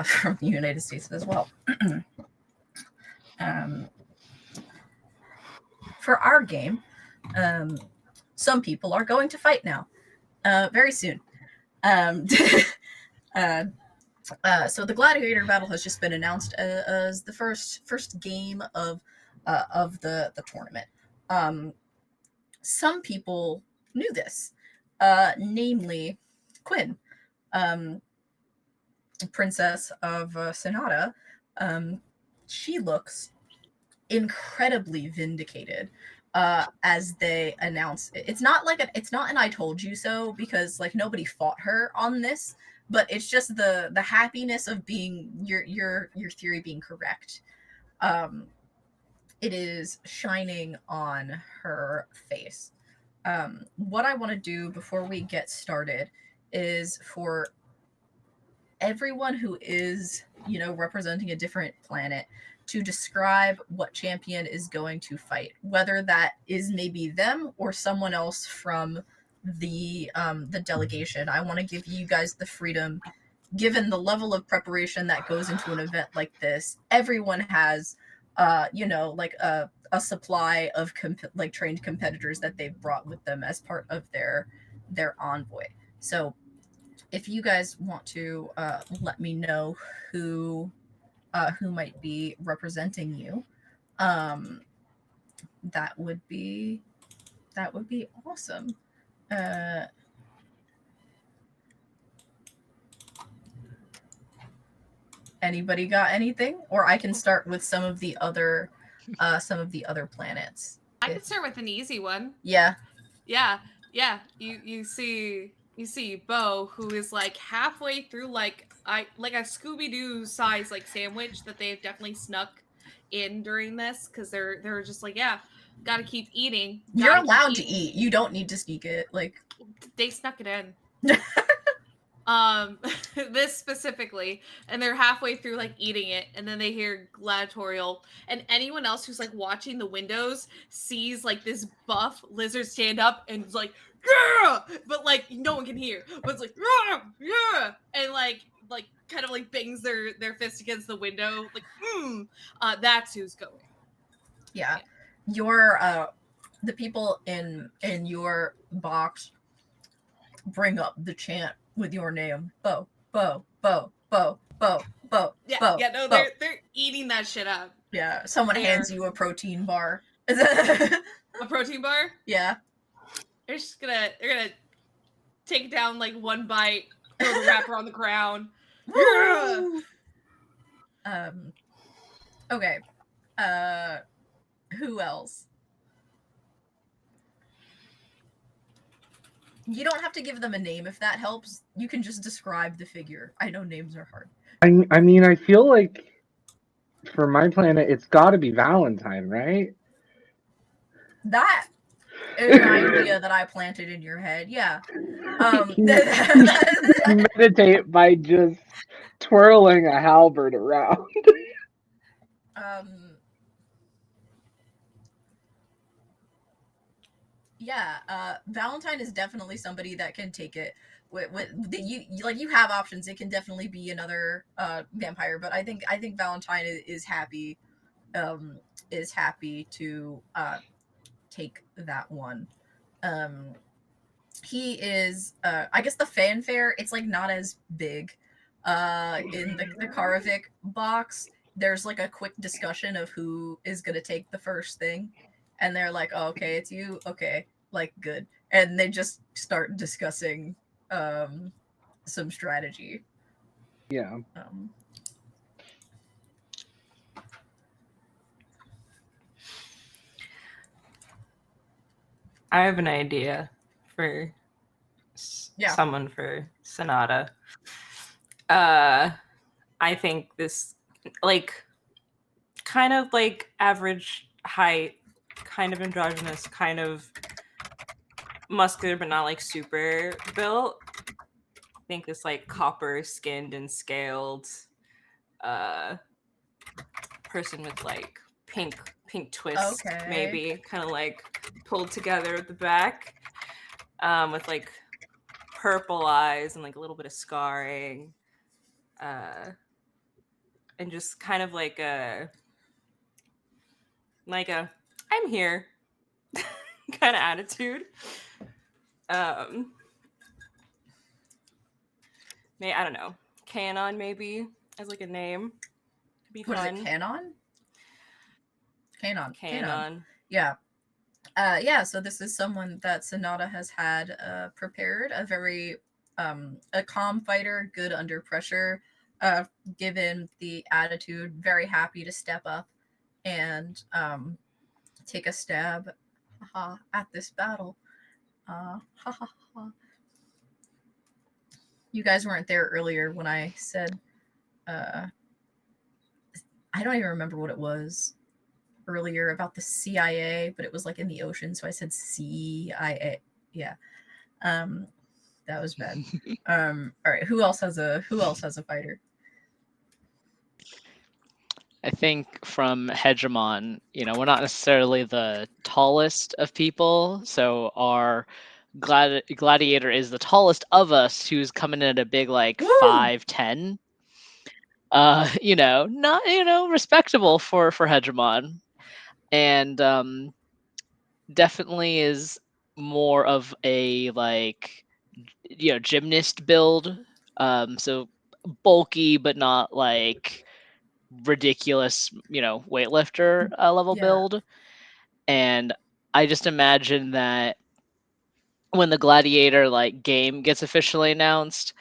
Speaker 1: from the United States as well. um, for our game, some people are going to fight now, very soon. Um, so the gladiator battle has just been announced as the first game of the tournament. Some people knew this, namely Quinn, um, princess of Sonata. She looks incredibly vindicated as they announce it. It's not an I told you so, because like nobody fought her on this, but it's just the happiness of being your theory being correct. It is shining on her face. What I want to do before we get started is for everyone who is, representing a different planet to describe what champion is going to fight, whether that is maybe them or someone else from the delegation. I want to give you guys the freedom, given the level of preparation that goes into an event like this. Everyone has like a supply of like trained competitors that they've brought with them as part of their envoy. So if you guys want to let me know who might be representing you, um, that would be awesome. Uh, Anybody got anything? Or I can start with some of the other planets.
Speaker 3: I could start with an easy one.
Speaker 1: Yeah.
Speaker 3: Yeah. You see Bo, who is like halfway through like a Scooby Doo size like sandwich that they've definitely snuck in during this, because they're just like, yeah, gotta keep eating.
Speaker 1: You're allowed to eat. You don't need to sneak it. Like,
Speaker 3: they snuck it in. This specifically, and they're halfway through like eating it, and then they hear gladiatorial, and anyone else who's like watching the windows sees like this buff lizard stand up and it's like, yeah, but like no one can hear, but it's like, yeah, yeah, and like kind of like bangs their fist against the window, like that's who's going.
Speaker 1: Yeah. Your the people in your box bring up the chant with your name. Bo, Bo, Bo, Bo, Bo, Bo.
Speaker 3: Yeah,
Speaker 1: Bo,
Speaker 3: yeah, no,
Speaker 1: Bo.
Speaker 3: they're eating that shit up.
Speaker 1: Yeah, someone hands you a protein bar.
Speaker 3: A protein bar?
Speaker 1: Yeah.
Speaker 3: They're gonna take down like one bite, throw the wrapper on the ground. Yeah.
Speaker 1: Okay. Who else? You don't have to give them a name if that helps. You can just describe the figure. I know names are hard.
Speaker 6: I mean, I feel like for my planet, it's got to be Valentine, right?
Speaker 1: That is an idea that I planted in your head. Yeah.
Speaker 6: Meditate by just twirling a halberd around.
Speaker 1: Yeah, Valentine is definitely somebody that can take it. With you have options. It can definitely be another vampire, but I think Valentine is happy to take that one. He is I guess the fanfare, it's like not as big in the Karavik box. There's like a quick discussion of who is gonna take the first thing, and they're like, oh, okay, it's you, okay. like good. And they just start discussing some strategy.
Speaker 6: Yeah.
Speaker 1: Um,
Speaker 5: I have an idea for
Speaker 1: Yeah.
Speaker 5: someone for Sonata. I think this, like, kind of like average height, kind of androgynous, kind of muscular, but not like super built. I think this like copper skinned and scaled uh person with like pink twists,
Speaker 1: Okay.
Speaker 5: maybe kind of like pulled together at the back, with like purple eyes and like a little bit of scarring, and just kind of like a I'm here kind of attitude. I don't know, Canon maybe as like a name. Could be
Speaker 1: What is
Speaker 5: fun.
Speaker 1: it? Canon.
Speaker 5: Canon.
Speaker 1: Yeah. Yeah, so this is someone that Sonata has had prepared, a very a calm fighter, good under pressure, given the attitude, very happy to step up and take a stab at this battle. Ha ha ha. You guys weren't there earlier when I said, I don't even remember what it was earlier about the CIA, but it was like in the ocean, so I said CIA. Yeah. That was bad. All right, who else has a fighter?
Speaker 4: I think from Hegemon, we're not necessarily the tallest of people, so our gladiator is the tallest of us, who's coming in at a big like
Speaker 1: Woo!
Speaker 4: 5'10". Not respectable for Hegemon, and definitely is more of a like gymnast build. So bulky but not like ridiculous, weightlifter level
Speaker 1: Yeah.
Speaker 4: build. And I just imagine that when the gladiator like game gets officially announced,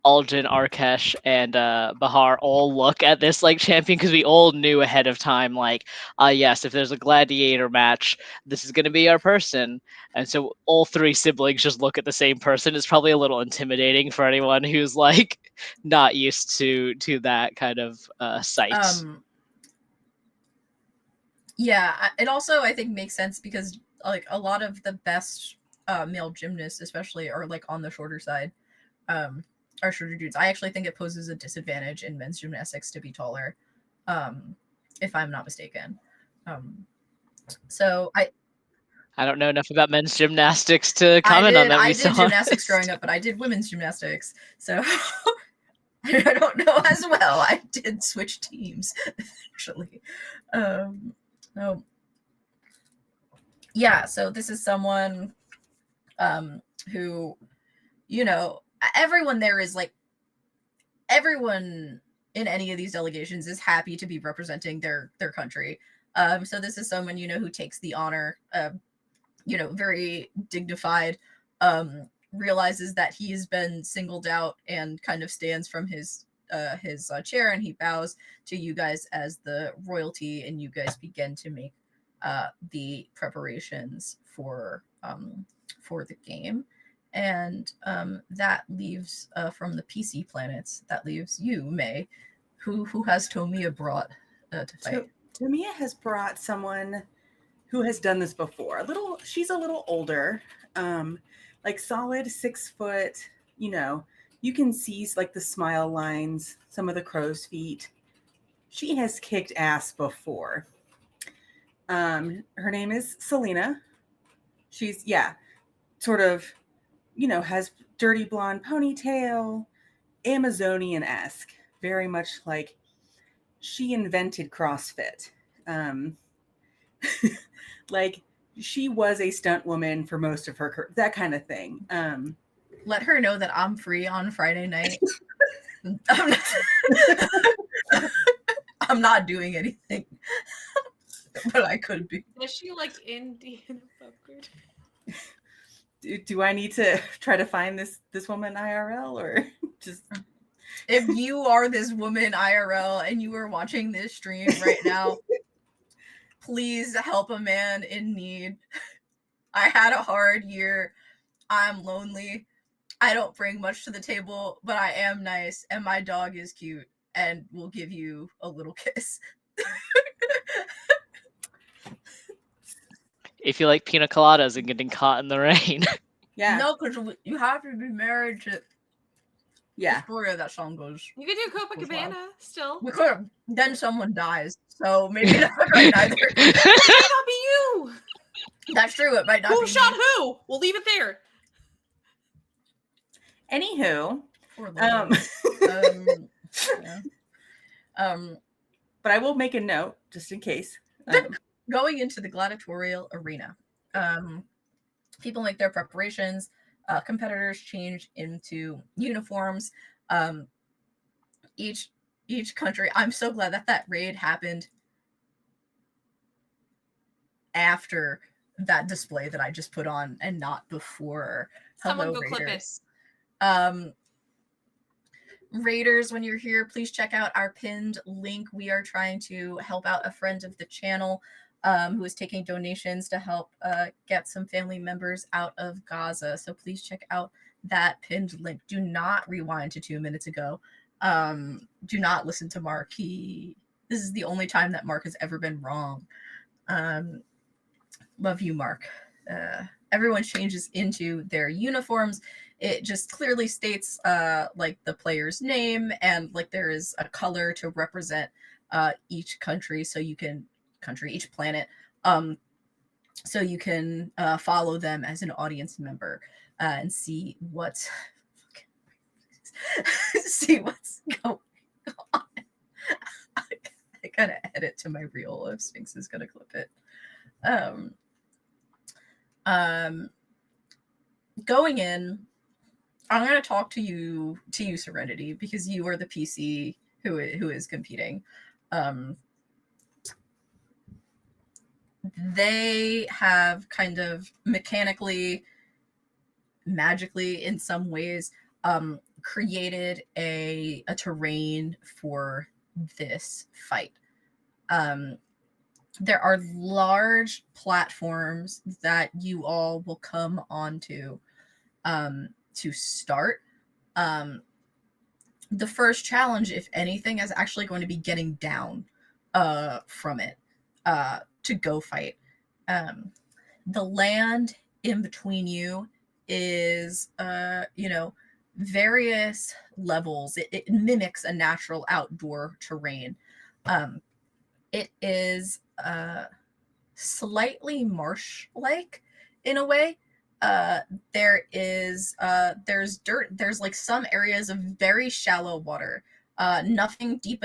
Speaker 4: Alden, Arkesh, and Bahar all look at this like champion, because we all knew ahead of time, like, yes, if there's a gladiator match, this is going to be our person. And so all three siblings just look at the same person. It's probably a little intimidating for anyone who's like not used to that kind of sight.
Speaker 1: Yeah, it also I think makes sense because like a lot of the best male gymnasts, especially, are like on the shorter side. Are shorter dudes. I actually think it poses a disadvantage in men's gymnastics to be taller, if I'm not mistaken. So
Speaker 4: I don't know enough about men's gymnastics to comment on that.
Speaker 1: I
Speaker 4: We
Speaker 1: did
Speaker 4: saw
Speaker 1: gymnastics growing up, but I did women's gymnastics, so I don't know as well. I did switch teams actually. Oh, yeah. So this is someone who, everyone there is like everyone in any of these delegations is happy to be representing their country. So this is someone who takes the honor, very dignified, realizes that he has been singled out and kind of stands from his chair, and he bows to you guys as the royalty, and you guys begin to make the preparations for the game. And that leaves from the PC planets. That leaves you, May, who has Tomia brought to fight.
Speaker 7: Tomia has brought someone who has done this before. She's a little older, like solid 6 foot. You can see like the smile lines, some of the crow's feet. She has kicked ass before. Her name is Selena. She's sort of, has dirty blonde ponytail, Amazonian-esque, very much like she invented CrossFit. Like she was a stunt woman for most of her career, that kind of thing.
Speaker 1: Let her know that I'm free on Friday night. I'm not doing anything, but I could be.
Speaker 3: Is she like Indian Buckward?
Speaker 7: Do I need to try to find this woman IRL or just?
Speaker 1: If you are this woman IRL and you are watching this stream right now, please help a man in need. I had a hard year. I'm lonely. I don't bring much to the table, but I am nice, and my dog is cute and will give you a little kiss.
Speaker 4: If you like pina coladas and getting caught in the rain.
Speaker 7: Yeah.
Speaker 1: No, because you have to be married to.
Speaker 7: Yeah.
Speaker 1: The story of that song goes.
Speaker 3: You could do Copacabana still.
Speaker 1: We could have. Then someone dies, so maybe not right either.
Speaker 3: It might not be you.
Speaker 1: That's true. It might not
Speaker 3: Who
Speaker 1: be
Speaker 3: shot
Speaker 1: me.
Speaker 3: who? We'll leave it there.
Speaker 7: Anywho,
Speaker 1: Poor
Speaker 7: um,
Speaker 1: yeah.
Speaker 7: but I will make a note just in case.
Speaker 1: Going into the gladiatorial arena, people make their preparations. Competitors change into uniforms. Each country. I'm so glad that raid happened after that display that I just put on and not before.
Speaker 3: Someone
Speaker 1: Hello,
Speaker 3: go clip it.
Speaker 1: Raiders. Raiders, when you're here, please check out our pinned link. We are trying to help out a friend of the channel who is taking donations to help get some family members out of Gaza. So please check out that pinned link. Do not rewind to 2 minutes ago. Do not listen to Mark. This is the only time that Mark has ever been wrong. Love you, Mark. Everyone changes into their uniforms. It just clearly states like the player's name, and like there is a color to represent each country, so you can each planet, so you can follow them as an audience member and see what's going on. I gotta edit to my reel if Sphinx is gonna clip it. Going in, I'm going to talk to you, Serenity, because you are the PC who is competing. They have kind of mechanically, magically, in some ways, created a terrain for this fight. There are large platforms that you all will come onto to start. The first challenge, if anything, is actually going to be getting down from it to go fight. The land in between you is, various levels. It mimics a natural outdoor terrain. It is slightly marsh-like in a way. There's dirt. There's like some areas of very shallow water. Nothing to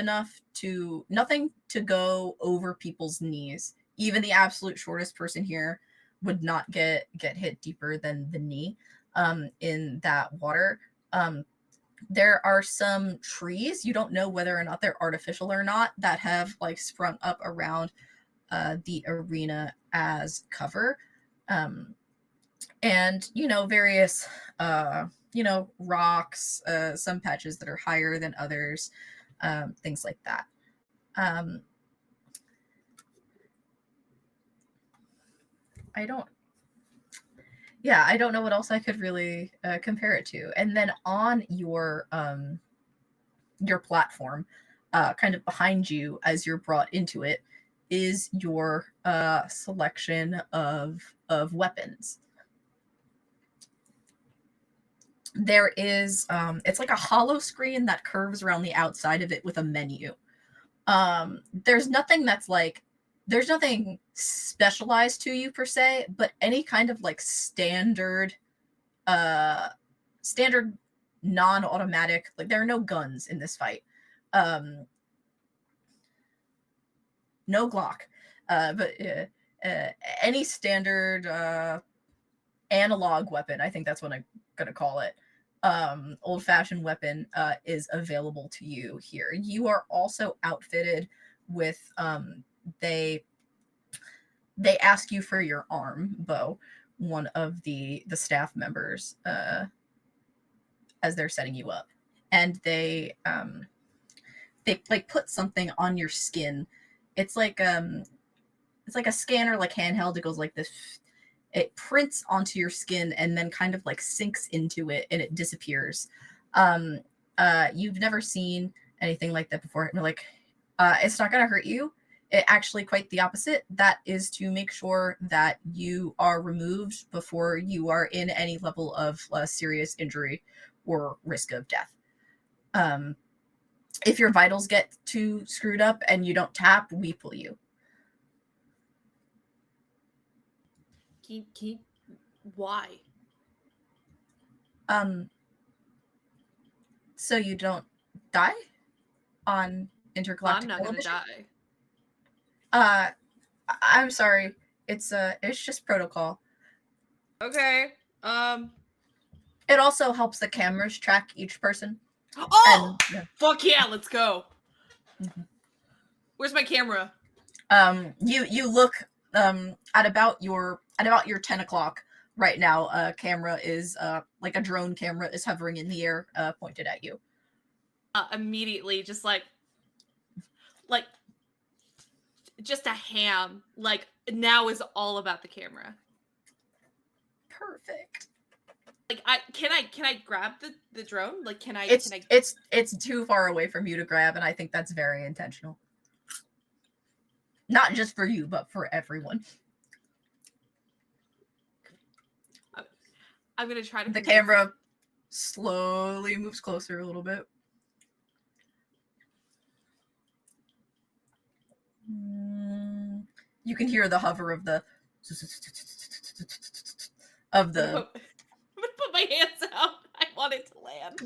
Speaker 1: go over people's knees. Even the absolute shortest person here would not get hit deeper than the knee in that water. There are some trees, you don't know whether or not they're artificial or not, that have like sprung up around the arena as cover. And various rocks, some patches that are higher than others, things like that. I don't know what else I could really compare it to. And then on your platform, kind of behind you as you're brought into it, is your selection of weapons. There is it's like a hollow screen that curves around the outside of it with a menu. There's nothing specialized to you per se, but any kind of like standard non-automatic, like there are no guns in this fight. No Glock, but any standard analog weapon, I think that's what I'm gonna call it, old-fashioned weapon, is available to you here. You are also outfitted with they ask you for your arm bow, one of the staff members as they're setting you up, and they like put something on your skin. It's like a scanner, like handheld. It goes like this. It prints onto your skin and then kind of like sinks into it, and it disappears. Um, you've never seen anything like that before. Like, it's not going to hurt you. It actually quite the opposite. That is to make sure that you are removed before you are in any level of serious injury or risk of death. If your vitals get too screwed up and you don't tap, we pull you.
Speaker 3: Why?
Speaker 1: So you don't die on intergalactic
Speaker 3: I'm not
Speaker 1: television?
Speaker 3: gonna
Speaker 1: die. I'm sorry. It's just protocol.
Speaker 3: Okay.
Speaker 1: It also helps the cameras track each person.
Speaker 3: Oh,
Speaker 1: and, yeah.
Speaker 3: Fuck yeah, let's go. Mm-hmm. Where's my camera?
Speaker 1: You look at about your 10 o'clock right now. Camera is like a drone camera is hovering in the air, pointed at you.
Speaker 3: Immediately, just like just a ham. Like, now is all about the camera.
Speaker 1: Perfect.
Speaker 3: Like, can I grab the drone? Like, can I?
Speaker 1: It's too far away from you to grab, and I think that's very intentional. Not just for you, but for everyone.
Speaker 3: I'm gonna try to.
Speaker 1: The camera slowly moves closer a little bit. You can hear the hover of the
Speaker 3: I'm gonna put my hands out. I want it to land.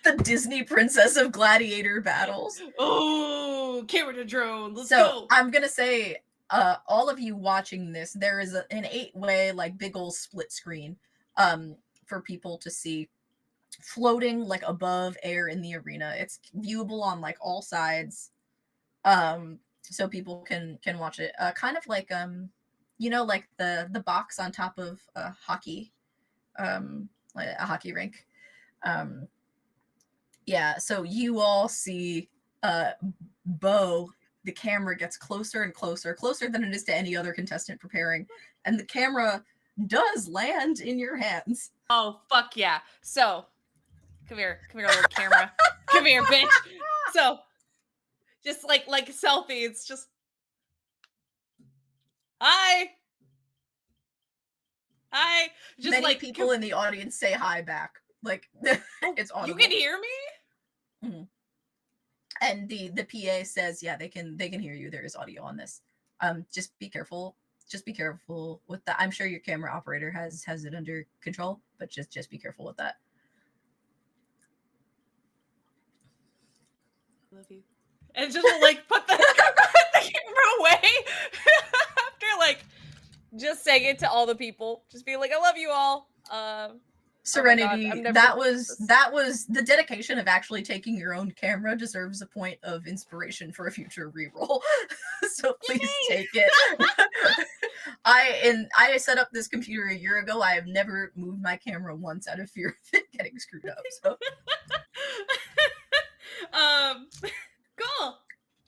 Speaker 1: The Disney Princess of Gladiator battles.
Speaker 3: Oh, camera to drone. Let's
Speaker 1: so
Speaker 3: go.
Speaker 1: I'm gonna say, all of you watching this, there is an 8-way like big old split screen, for people to see, floating like above air in the arena. It's viewable on like all sides, so people can watch it. Kind of like like the box on top of hockey, like a hockey rink. Yeah, so you all see Bo. The camera gets closer and closer than it is to any other contestant preparing, and the camera does land in your hands.
Speaker 3: Oh, fuck yeah. So, come here, little camera. Come here, bitch. So, just like selfie, it's just, hi. Just
Speaker 1: Many
Speaker 3: like
Speaker 1: people in the audience say hi back. Like, it's audible.
Speaker 3: You can hear me?
Speaker 1: Mm-hmm. And the PA says, yeah, they can hear you. There is audio on this. Just be careful. Just be careful with that. I'm sure your camera operator has it under control, but just be careful with that.
Speaker 3: Love you. And just like put the camera away after like just saying it to all the people. Just be like, I love you all.
Speaker 1: Serenity, oh that was the dedication of actually taking your own camera deserves a point of inspiration for a future reroll. So please take it. I set up this computer a year ago. I have never moved my camera once out of fear of it getting screwed up. So
Speaker 3: cool.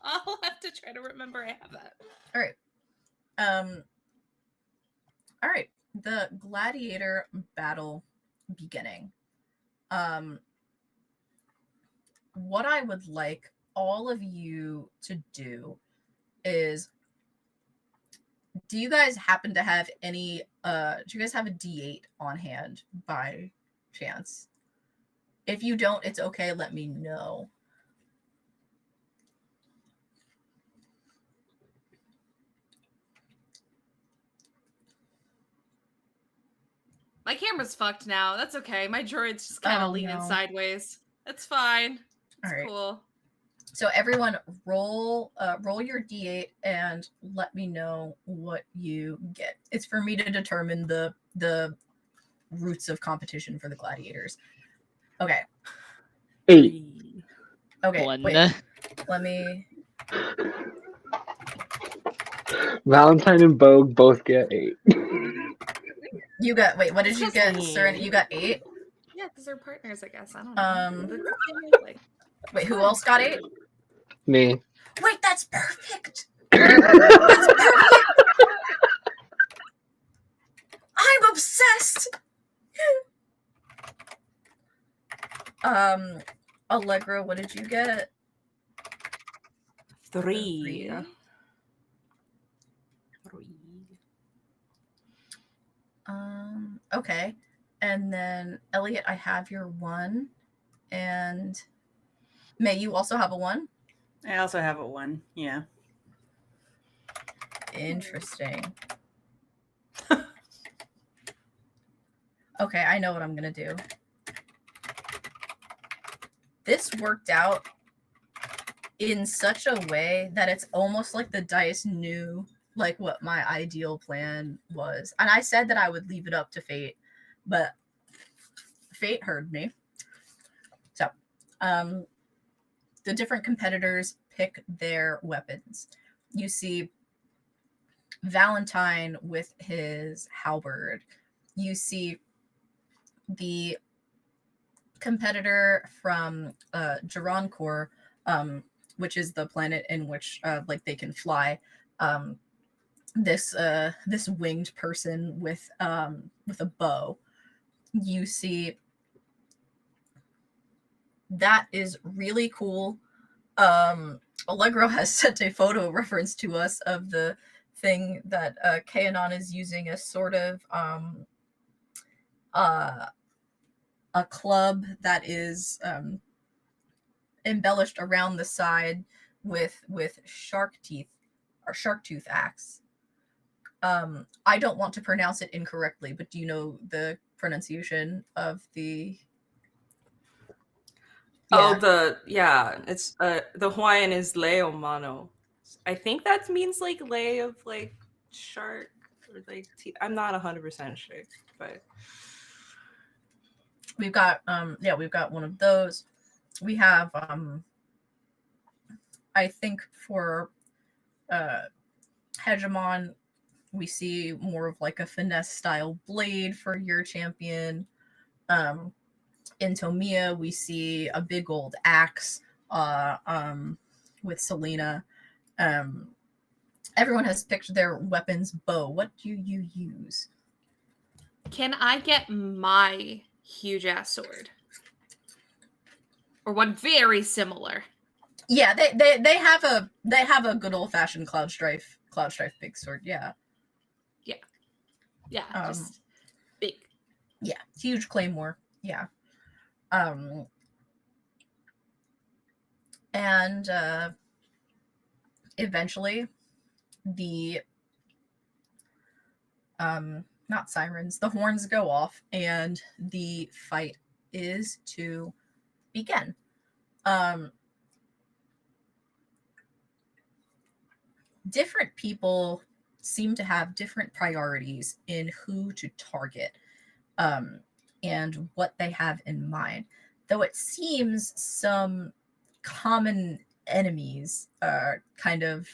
Speaker 3: I'll have to try to remember I have that.
Speaker 1: All right. The gladiator battle beginning. What I would like all of you to do is, do you guys happen to have any do you guys have a D8 on hand by chance? If you don't, it's okay, let me know.
Speaker 3: My camera's fucked now. That's okay. My droid's just kind of leaning sideways. That's fine. It's cool.
Speaker 1: So everyone roll your D8 and let me know what you get. It's for me to determine the routes of competition for the gladiators. Okay.
Speaker 6: 8.
Speaker 1: Okay,
Speaker 4: 1.
Speaker 1: wait. Let me...
Speaker 6: Valentine and Bogue both get 8.
Speaker 1: You got, wait, what did
Speaker 3: It's
Speaker 1: you
Speaker 3: just
Speaker 1: get,
Speaker 7: me.
Speaker 1: Serenity? You got 8?
Speaker 3: Yeah, because they're partners, I guess. I don't know.
Speaker 1: Um,
Speaker 3: Like,
Speaker 1: wait, who
Speaker 3: fine.
Speaker 1: else got 8?
Speaker 6: Me.
Speaker 1: Wait, that's perfect! That's perfect! I'm obsessed! Allegra, what did you get?
Speaker 5: 3.
Speaker 1: 3.
Speaker 5: 3.
Speaker 1: Okay. And then Elliot, I have your 1. And May, you also have a 1?
Speaker 7: I also have a 1. Yeah.
Speaker 1: Interesting. Okay, I know what I'm gonna do. This worked out in such a way that it's almost like the dice knew like what my ideal plan was. And I said that I would leave it up to fate, but fate heard me. So, the different competitors pick their weapons. You see Valentine with his halberd. You see the competitor from Geroncor, which is the planet in which like they can fly. This winged person with a bow. You see that is really cool. Allegro has sent a photo reference to us of the thing that Kanon is using as sort of a club that is embellished around the side with shark teeth or shark tooth axe. I don't want to pronounce it incorrectly, but do you know the pronunciation of the?
Speaker 5: Oh,
Speaker 1: Yeah.
Speaker 5: it's the Hawaiian is leo mano. I think that means like lay of like shark or like teeth. I'm not 100% sure, but
Speaker 1: We've got we've got one of those. We have I think for Hegemon, we see more of like a finesse style blade for your champion. In Tomia, we see a big old axe with Selena. Everyone has picked their weapons bow. What do you use?
Speaker 3: Can I get my huge ass sword? Or one very similar?
Speaker 1: Yeah, they have a good old fashioned cloud strife big sword. Yeah.
Speaker 3: Yeah, just big.
Speaker 1: Yeah, huge claymore. Yeah. And eventually the not sirens, the horns go off and the fight is to begin. Different people seem to have different priorities in who to target and what they have in mind, though it seems some common enemies kind of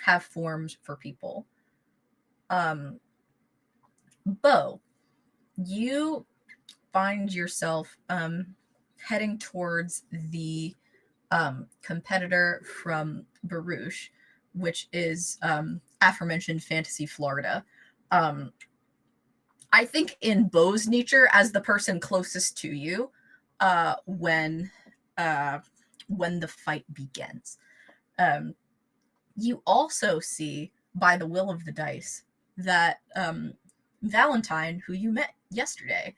Speaker 1: have formed for people. Bo, you find yourself heading towards the competitor from Baruch, which is aforementioned Fantasy Florida. I think in Bo's nature, as the person closest to you, when the fight begins, you also see by the will of the dice that Valentine, who you met yesterday,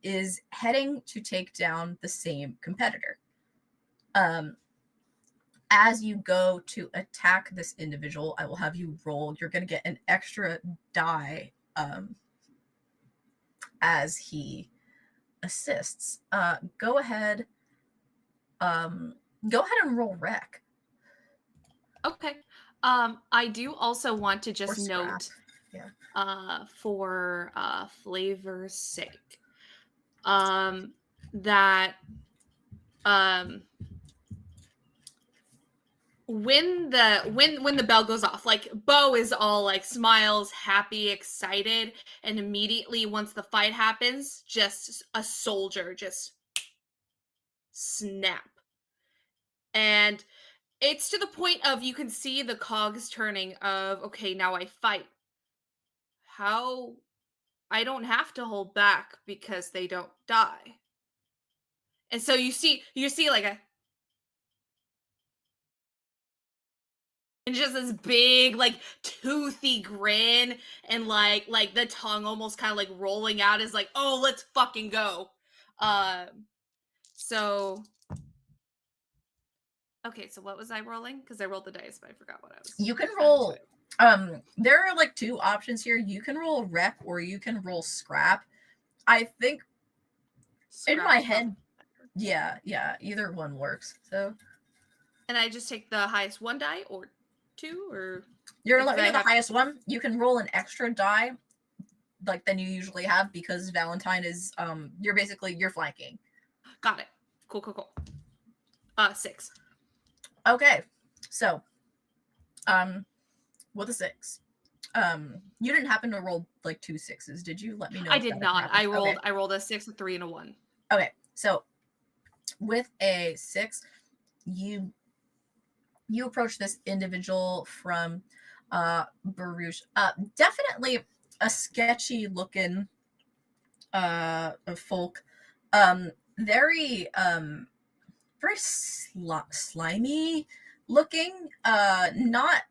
Speaker 1: is heading to take down the same competitor. As you go to attack this individual, I will have you roll. You're going to get an extra die as he assists. Go ahead. Go ahead and roll rec.
Speaker 3: Okay. I do also want to just note, for flavor's sake, that when the bell goes off, like Bo is all like smiles, happy, excited, and immediately once the fight happens, just a soldier just snap. And it's to the point of you can see the cogs turning of, okay, now I fight. How I don't have to hold back because they don't die. And so you see like a and just this big like toothy grin and like the tongue almost kind of like rolling out is like, oh, let's fucking go. So okay, so what was I rolling? Because I rolled the dice, but I forgot what I was.
Speaker 1: You can
Speaker 3: trying to
Speaker 1: roll.
Speaker 3: do.
Speaker 1: There are like two options here. You can roll rep or you can roll scrap. I think in my
Speaker 3: Scrap's
Speaker 1: head,
Speaker 3: probably-
Speaker 1: yeah, either one works. So
Speaker 3: And I just take the highest one die or two, or
Speaker 1: you're
Speaker 3: because
Speaker 1: let me
Speaker 3: I
Speaker 1: know the
Speaker 3: have
Speaker 1: highest one. You can roll an extra die, like than you usually have, because Valentine is you're flanking.
Speaker 3: got it. Cool. 6.
Speaker 1: Okay, so with a 6, you didn't happen to roll like 2 6s, did you? Let me know.
Speaker 3: I
Speaker 1: if
Speaker 3: did
Speaker 1: that
Speaker 3: not.
Speaker 1: happened. Okay.
Speaker 3: I rolled a 6, a 3, and a 1.
Speaker 1: Okay, so with a 6, you approach this individual from Baruch. Definitely a sketchy looking folk. Very very slimy looking. Not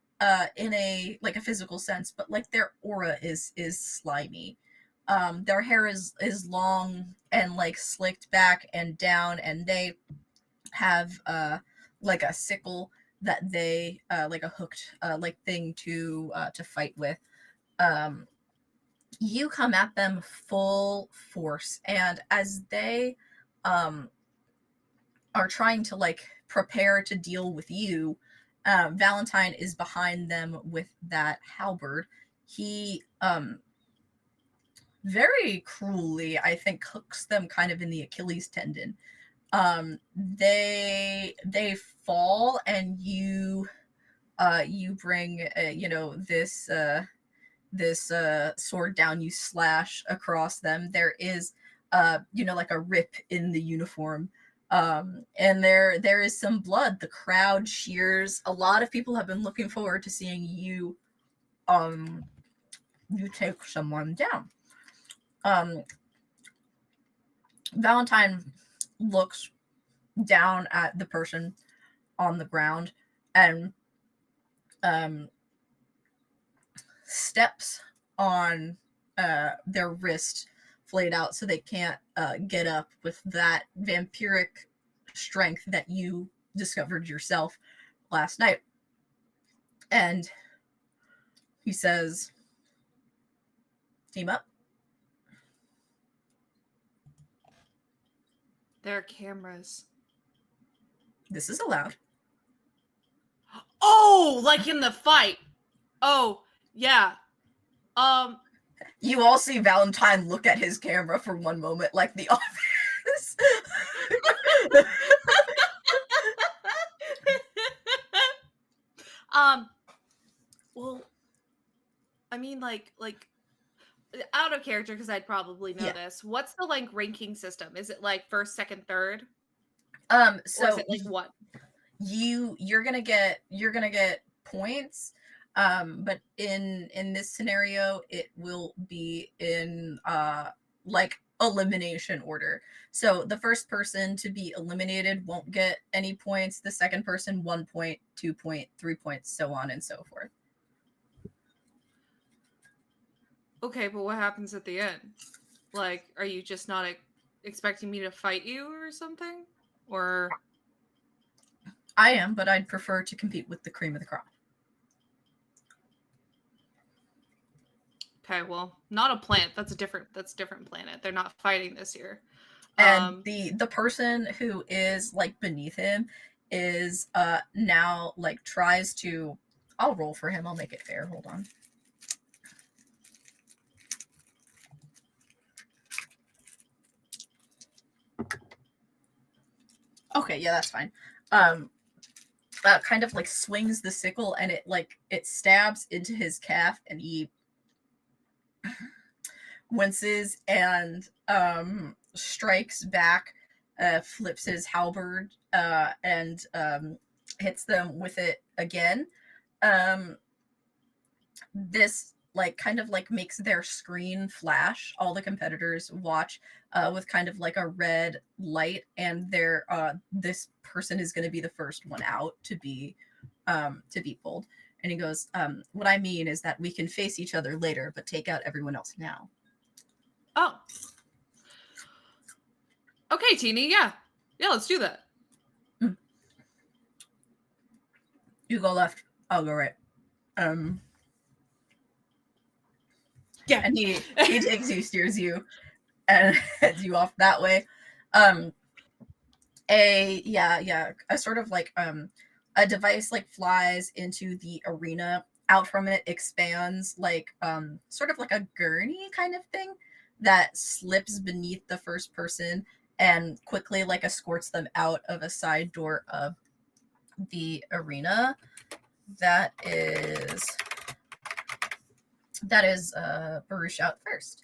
Speaker 1: in a like a physical sense, but like their aura is slimy. Their hair is long and like slicked back and down, and they have like a sickle that they like a hooked like thing to fight with. Um, you come at them full force, and as they um are trying to like prepare to deal with you, Valentine is behind them with that halberd. He very cruelly, I think, hooks them kind of in the Achilles tendon. They fall, and you bring this sword down. You slash across them. There is like a rip in the uniform, and there is some blood. The crowd cheers. A lot of people have been looking forward to seeing you you take someone down. Valentine looks down at the person on the ground and steps on their wrist flayed out so they can't get up with that vampiric strength that you discovered yourself last night. And he says, team up.
Speaker 3: There are cameras.
Speaker 1: This is allowed.
Speaker 3: Oh, like in the fight. Oh, yeah.
Speaker 1: You all see Valentine look at his camera for one moment like the office.
Speaker 3: Well, I mean, like out of character because I'd probably know
Speaker 1: Yeah.
Speaker 3: this. What's the like ranking system? Is it like first, second, third,
Speaker 1: So
Speaker 3: or is it like what?
Speaker 1: you're gonna get points, but in this scenario it will be in like elimination order. So the first person to be eliminated won't get any points, the second person 1 point, 2 point, 3 points, so on and so forth.
Speaker 3: Okay, but what happens at the end? Like, are you just not expecting me to fight you or something? Or
Speaker 1: I am, but I'd prefer to compete with the cream of the crop.
Speaker 3: okay, well, not a plant. That's a different planet. They're not fighting this year.
Speaker 1: And the person who is like beneath him is now like tries to, I'll roll for him, I'll make it fair, hold on. Okay, yeah, that's fine. kind of like swings the sickle, and it stabs into his calf, and he winces and strikes back, flips his halberd, and hits them with it again. This like kind of like makes their screen flash. All the competitors watch with kind of like a red light, and their this person is going to be the first one out to be pulled. And he goes, what I mean is that we can face each other later, but take out everyone else now.
Speaker 3: Oh. Okay, Teeny, yeah. Yeah, let's do that.
Speaker 1: You go left, I'll go right.
Speaker 3: Yeah.
Speaker 1: And he takes you, steers you, and heads you off that way. A sort of like a device like flies into the arena. Out from it expands like sort of like a gurney kind of thing that slips beneath the first person and quickly like escorts them out of a side door of the arena. That is Baruch out first.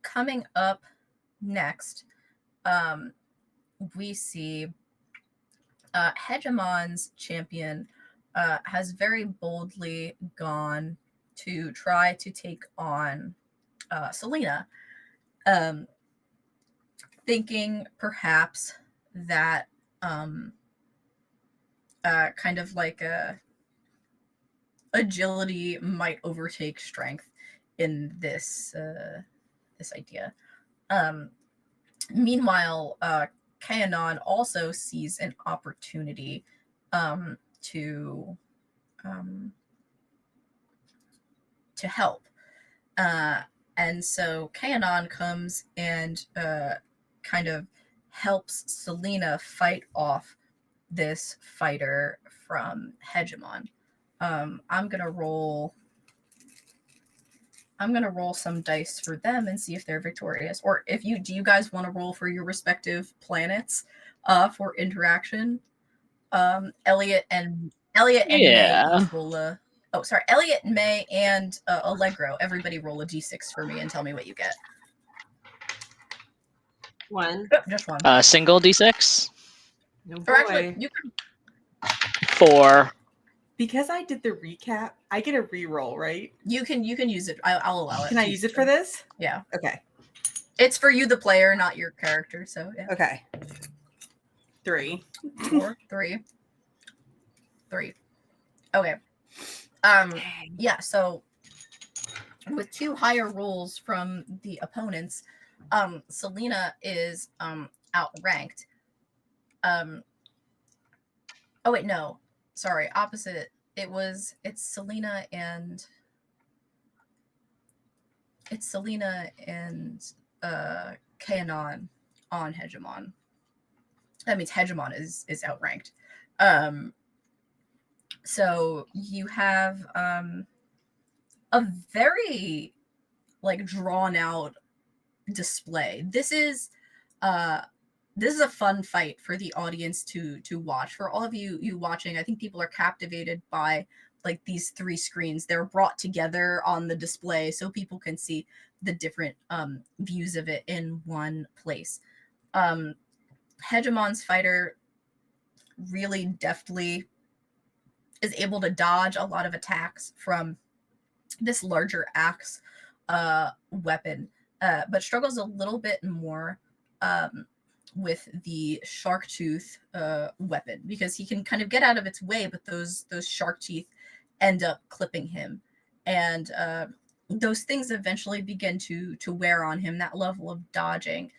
Speaker 1: Coming up next, we see Hegemon's champion has very boldly gone to try to take on Selena, thinking perhaps that kind of like agility might overtake strength in this idea. Meanwhile, Kayanon also sees an opportunity to help. And so Kayanon comes and kind of helps Selena fight off this fighter from Hegemon. I'm gonna roll some dice for them and see if they're victorious. Or do you guys want to roll for your respective planets for interaction? Elliot and May each roll a. Oh, sorry, Elliot, May, and Allegro. Everybody roll a d6 for me and tell me what you get.
Speaker 5: One.
Speaker 1: Just one.
Speaker 4: Single d6.
Speaker 5: No
Speaker 1: Or actually,
Speaker 5: boy.
Speaker 1: you can.
Speaker 4: 4.
Speaker 7: Because I did the recap, I get a reroll, right?
Speaker 1: You can use it. I'll allow it.
Speaker 7: Can I use it for this?
Speaker 1: Yeah.
Speaker 7: Okay.
Speaker 1: It's for you, the player, not your character. So yeah.
Speaker 7: Okay. 3.
Speaker 1: 4, 3. Okay. Yeah, so with 2 higher rolls from the opponents, Selena is outranked. Oh wait, no. Sorry, opposite. It's Selena and Kayanon on Hegemon. That means Hegemon is outranked. So you have a very like drawn out display. This is a fun fight for the audience to watch. For all of you watching, I think people are captivated by like these 3 screens. They're brought together on the display so people can see the different views of it in one place. Hegemon's fighter really deftly is able to dodge a lot of attacks from this larger axe weapon, but struggles a little bit more with the shark tooth weapon because he can kind of get out of its way, but those shark teeth end up clipping him, and those things eventually begin to wear on him. That level of dodging,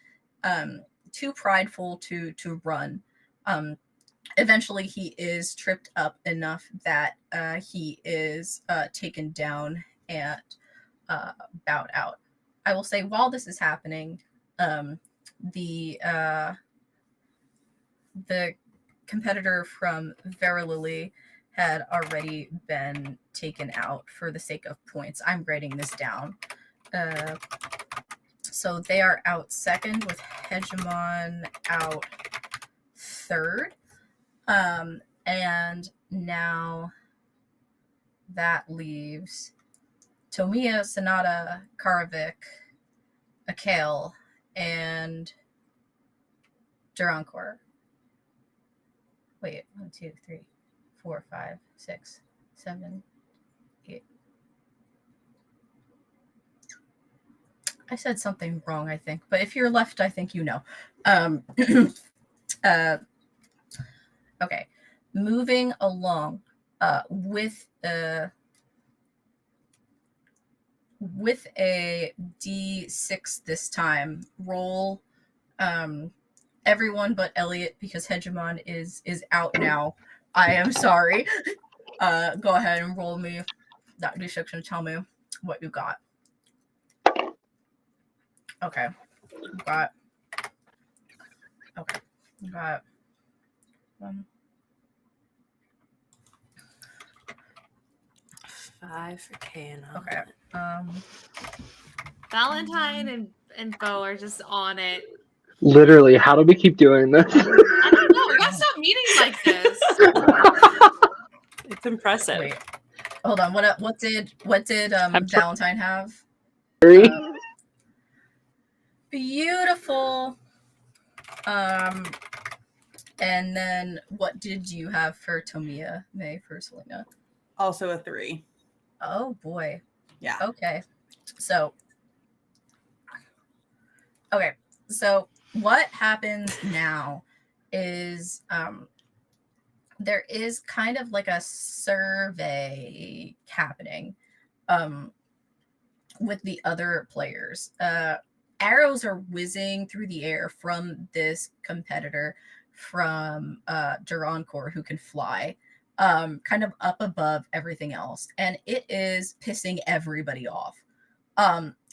Speaker 1: too prideful to run. Eventually, he is tripped up enough that he is taken down and bowed out. I will say, while this is happening, the competitor from Verilily had already been taken out for the sake of points. I'm grading this down. So they are out second with Hegemon out third. And now that leaves Tomiya, Sonata, Karavik, Akale, and Durankor. Wait, 1, 2, 3, 4, 5, 6, 7, 8. I said something wrong, I think, but if you're left, I think you know. Okay, moving along with a D6 this time. Roll everyone but Elliot, because Hegemon is out now. I am sorry. Go ahead and roll me that D6 and tell me what you got. Okay. You got 1.
Speaker 5: 5 for Kanon.
Speaker 1: Okay.
Speaker 3: Valentine and Bo are just on it.
Speaker 6: Literally, how do we keep doing this?
Speaker 3: I don't know. We gotta stop meeting like this.
Speaker 5: It's impressive.
Speaker 1: Wait. Hold on. What did Valentine have? Beautiful. And then what did you have for Tomiya, May, for Selena?
Speaker 7: Also a 3.
Speaker 1: Oh boy.
Speaker 7: Yeah.
Speaker 1: Okay. So what happens now is there is kind of like a survey happening with the other players. Arrows are whizzing through the air from this competitor, from Durankor, who can fly, kind of up above everything else, and it is pissing everybody off.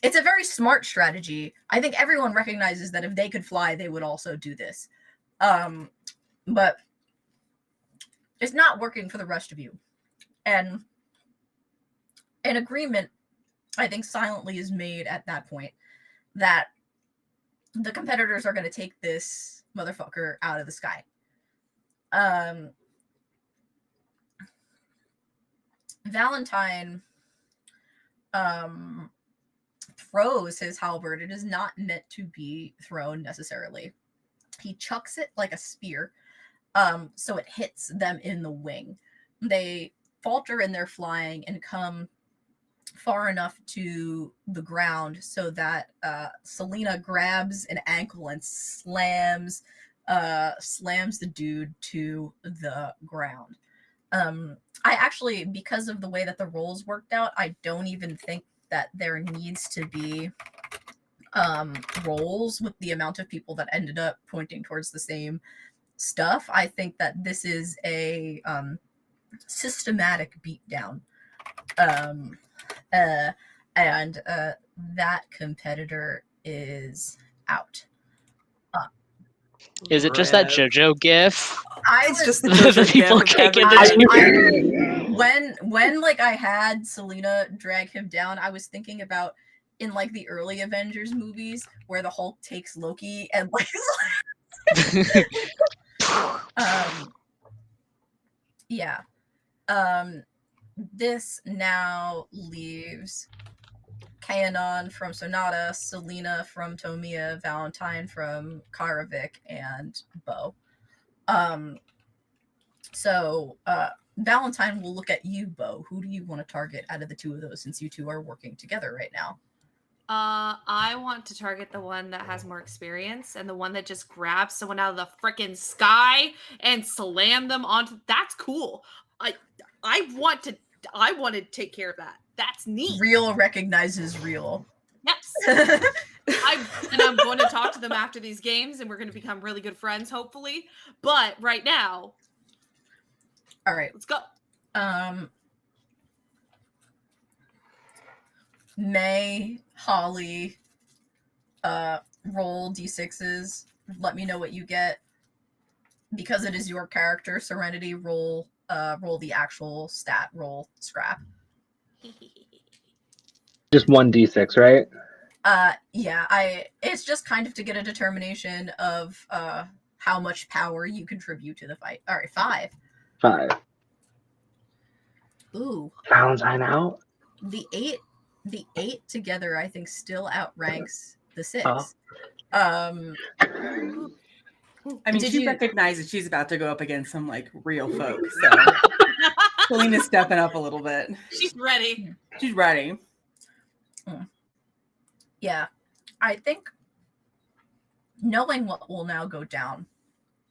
Speaker 1: It's a very smart strategy. I think everyone recognizes that if they could fly, they would also do this. But it's not working for the rest of you. And an agreement, I think, silently is made at that point that the competitors are going to take this motherfucker out of the sky. Valentine throws his halberd. It is not meant to be thrown necessarily. He chucks it like a spear, so it hits them in the wing. They falter in their flying and come far enough to the ground so that Selena grabs an ankle and slams the dude to the ground. I actually, because of the way that the rolls worked out, I don't even think that there needs to be rolls with the amount of people that ended up pointing towards the same stuff. I think that this is a systematic beatdown. And that competitor is out.
Speaker 4: Is it just that JoJo gif?
Speaker 5: It's just the
Speaker 4: The
Speaker 5: JoJo
Speaker 4: people
Speaker 5: gif of
Speaker 4: kicking
Speaker 5: everybody.
Speaker 1: when like I had Selena drag him down, I was thinking about in like the early Avengers movies where the Hulk takes Loki and like yeah. This now leaves Kanon from Sonata, Selena from Tomiya, Valentine from Karavik, and Bo. So Valentine will look at you, Bo. Who do you want to target out of the two of those, since you two are working together right now?
Speaker 3: I want to target the one that has more experience and the one that just grabs someone out of the freaking sky and slam them onto. That's cool. I want to take care of that. That's neat.
Speaker 1: Real recognizes real.
Speaker 3: Yes. I'm going to talk to them after these games, and we're going to become really good friends, hopefully. But right now,
Speaker 1: all right,
Speaker 3: let's go.
Speaker 1: May, Holly, roll d6s. Let me know what you get. Because it is your character, Serenity, roll the actual stat roll scrap.
Speaker 6: Just 1d6, right?
Speaker 1: Yeah, it's just kind of to get a determination of how much power you contribute to the fight. All right, 5.
Speaker 6: 5.
Speaker 1: Ooh,
Speaker 6: Valentine out.
Speaker 1: the 8 together, I think, still outranks the
Speaker 6: Oh.
Speaker 1: 6. Um,
Speaker 7: I mean,
Speaker 1: Did
Speaker 7: she
Speaker 1: you-
Speaker 7: recognizes she's about to go up against some like real folk, so Selena's stepping up a little bit.
Speaker 3: She's ready.
Speaker 7: She's ready.
Speaker 1: yeah, I think knowing what will now go down,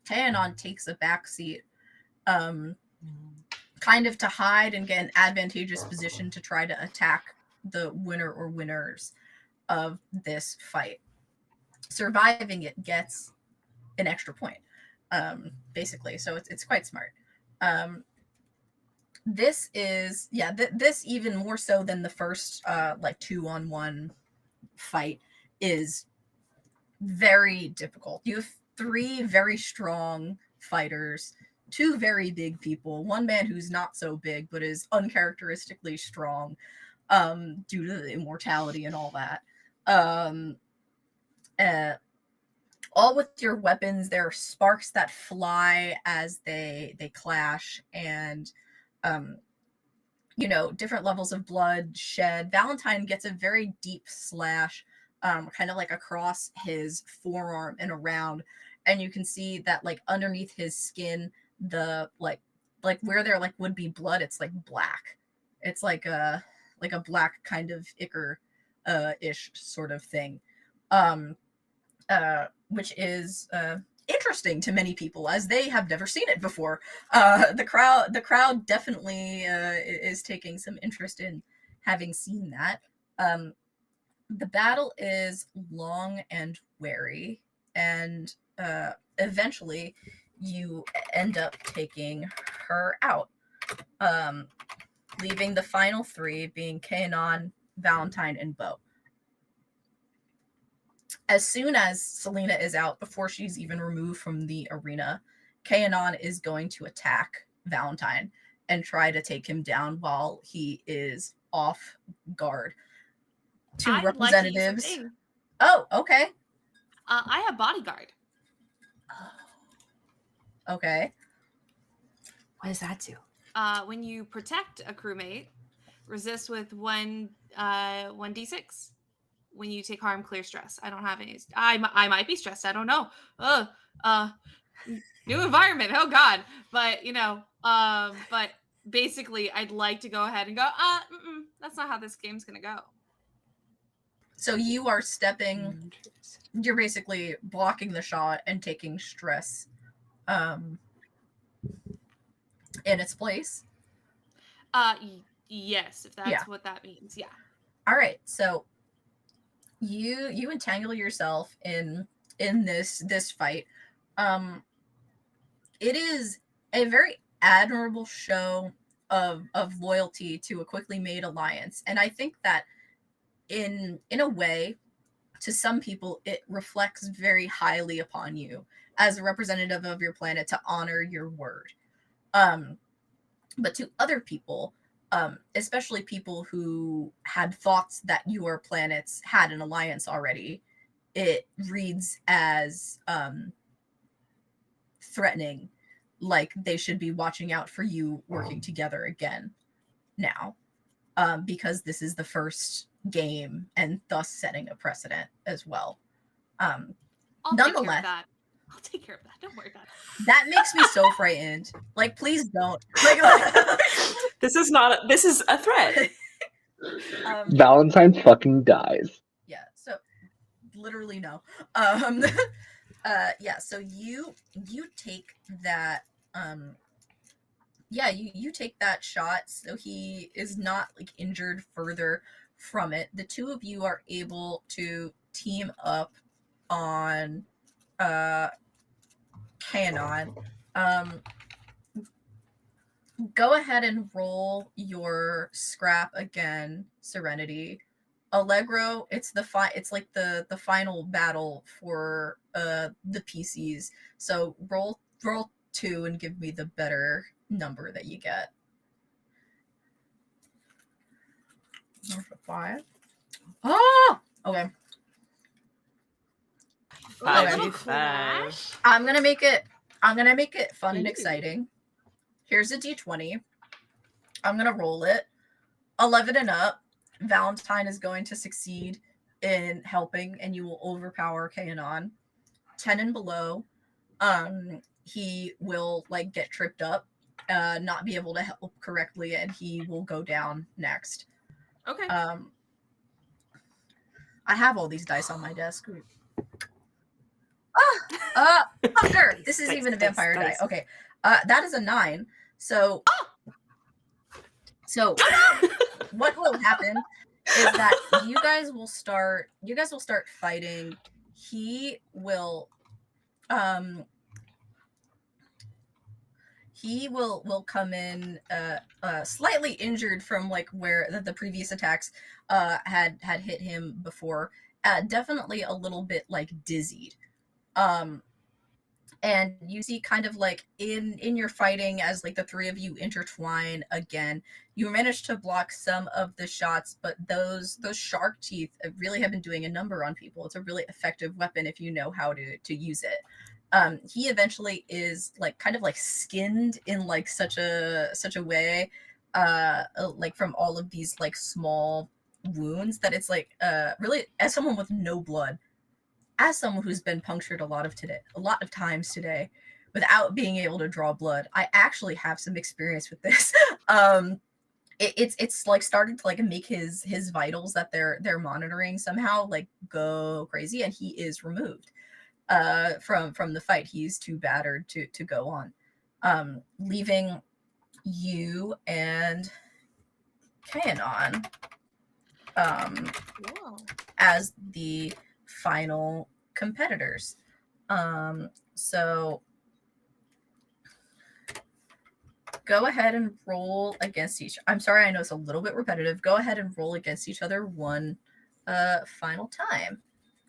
Speaker 1: Taenon takes a back seat, kind of to hide and get an advantageous position to try to attack the winner or winners of this fight. Surviving it gets an extra point, basically. So it's quite smart. This is this even more so than the first like 2-on-1 fight is very difficult. You have 3 very strong fighters, 2 very big people, one man who's not so big but is uncharacteristically strong due to the immortality and all that. All with your weapons. There are sparks that fly as they clash, and different levels of blood shed. Valentine gets a very deep slash, kind of like across his forearm and around, and you can see that like underneath his skin, the like where there like would be blood, it's like black. It's like a black kind of ichor ish sort of thing. Which is interesting to many people as they have never seen it before. The crowd definitely is taking some interest in having seen that. The battle is long and wary, and eventually you end up taking her out, leaving the final 3 being Kanon, Valentine, and Bo. As soon as Selena is out, before she's even removed from the arena, Kanon is going to attack Valentine and try to take him down while he is off guard. 2 representatives.
Speaker 3: Like
Speaker 1: oh, okay.
Speaker 3: I have bodyguard.
Speaker 1: Okay.
Speaker 5: What does that do?
Speaker 3: When you protect a crewmate, resist with 1d6. When you take harm, clear stress. I don't have any. I might be stressed. I don't know. New environment. Oh God. But but basically, I'd like to go ahead and go. That's not how this game's gonna go.
Speaker 1: So you are stepping. You're basically blocking the shot and taking stress, in its place.
Speaker 3: Yes, if that's what that means. Yeah.
Speaker 1: All right. So you entangle yourself in this fight. It is a very admirable show of loyalty to a quickly made alliance, and I think that in a way, to some people, it reflects very highly upon you as a representative of your planet to honor your word. But to other people, especially people who had thoughts that your planets had an alliance already, it reads as threatening, like they should be watching out for you working together again now, because this is the first game and thus setting a precedent as well. Nonetheless,
Speaker 3: I'll take care of that. Don't worry about it.
Speaker 1: That makes me so frightened. Like, please don't. Like,
Speaker 5: This is a threat.
Speaker 6: Valentine fucking dies.
Speaker 1: Yeah. So, literally no. Yeah. So you take that. Yeah. You take that shot. So he is not like injured further from it. The 2 of you are able to team up on Kanon. Go ahead and roll your scrap again, Serenity. Allegro, it's like the final battle for the PCs. So roll 2 and give me the better number that you get. 5. Oh, okay.
Speaker 3: a little
Speaker 5: 5v5.
Speaker 3: clash.
Speaker 1: I'm gonna make it fun and
Speaker 5: Ooh.
Speaker 1: exciting. Here's a d20. I'm gonna roll it. 11 and up. Valentine is going to succeed in helping, and you will overpower Kanon. 10 and below, he will like get tripped up, not be able to help correctly, and he will go down next.
Speaker 3: Okay.
Speaker 1: I have all these dice on my desk. Fucker! This is
Speaker 5: Dice,
Speaker 1: even a
Speaker 5: dice,
Speaker 1: vampire die.
Speaker 5: dice.
Speaker 1: Okay. That is a 9. So what will happen is that you guys will start fighting. He will come in slightly injured from like where the previous attacks had hit him before. Definitely a little bit like dizzied. And you see kind of like in your fighting as like the three of you intertwine again, you manage to block some of the shots, but those shark teeth really have been doing a number on people. It's a really effective weapon if you know how to use it. He eventually is like kind of like skinned in like such a way, like from all of these like small wounds that it's like really, as someone with no blood, as someone who's been punctured a lot of times today without being able to draw blood, I actually have some experience with this. It's like started to like make his vitals that they're monitoring somehow like go crazy, and he is removed from the fight. He's too battered to go on, leaving you and Kanon
Speaker 3: Whoa.
Speaker 1: as the final competitors. So go ahead and roll against each. I'm sorry, I know it's a little bit repetitive. Go ahead and roll against each other one final time.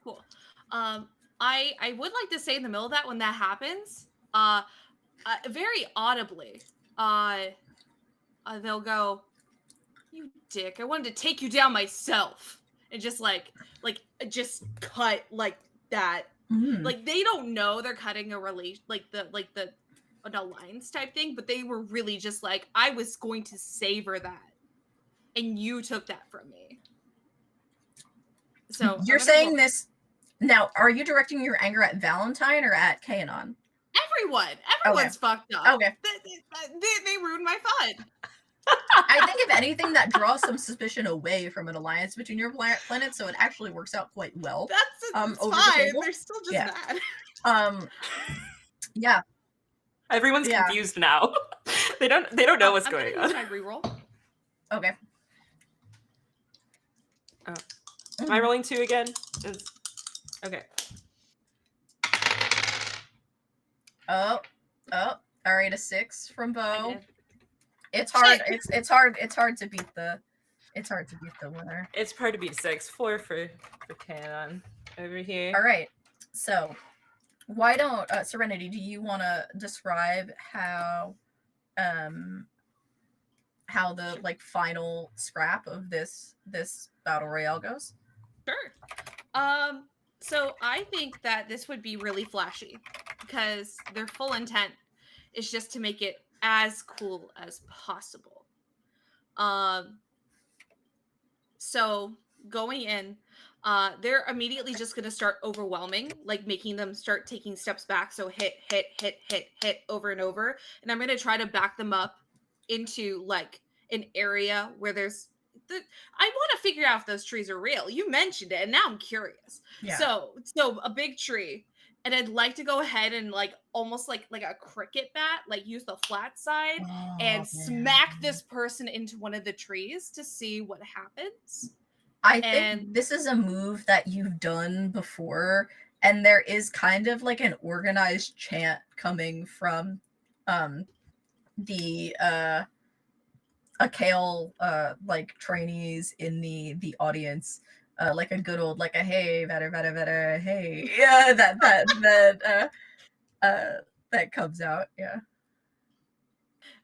Speaker 3: Cool. I would like to say in the middle of that, when that happens, very audibly, they'll go, "You dick! I wanted to take you down myself," and just just cut like that. Like they don't know they're cutting a relation, like the an alliance type thing, but they were really just like, I was going to savor that, and you took that from me. So
Speaker 1: you're saying this now. Are you directing your anger at Valentine or at Kanon?
Speaker 3: Everyone's fucked up.
Speaker 1: Okay.
Speaker 3: They ruined my fun.
Speaker 1: I think if anything, that draws some suspicion away from an alliance between your planets, so it actually works out quite well.
Speaker 3: It's
Speaker 1: over the
Speaker 3: fine.
Speaker 1: table.
Speaker 3: They're still just mad.
Speaker 1: Yeah.
Speaker 5: Everyone's confused now. They don't know what's going on.
Speaker 3: My reroll.
Speaker 1: Okay.
Speaker 5: Oh. Am I rolling 2 again? Okay.
Speaker 1: Oh. All right, a 6 from Bo. It's hard. It's hard to beat the winner.
Speaker 5: It's hard to beat 6. 4 for Kanon over here.
Speaker 1: All right. So, why don't Serenity? Do you want to describe how the like final scrap of this battle royale goes?
Speaker 3: Sure. So I think that this would be really flashy because their full intent is just to make it as cool as possible. So going in, they're immediately just going to start overwhelming, like making them start taking steps back. So hit over and over. And I'm going to try to back them up into like an area where there's I want to figure out if those trees are real. You mentioned it, and now I'm curious.
Speaker 1: Yeah.
Speaker 3: So a big tree, and I'd like to go ahead and like almost like a cricket bat, like use the flat side and smack this person into one of the trees to see what happens.
Speaker 1: I think this is a move that you've done before, and there is kind of like an organized chant coming from the Akale like trainees in the audience, like a good old like a hey better hey, yeah, that comes out. Yeah.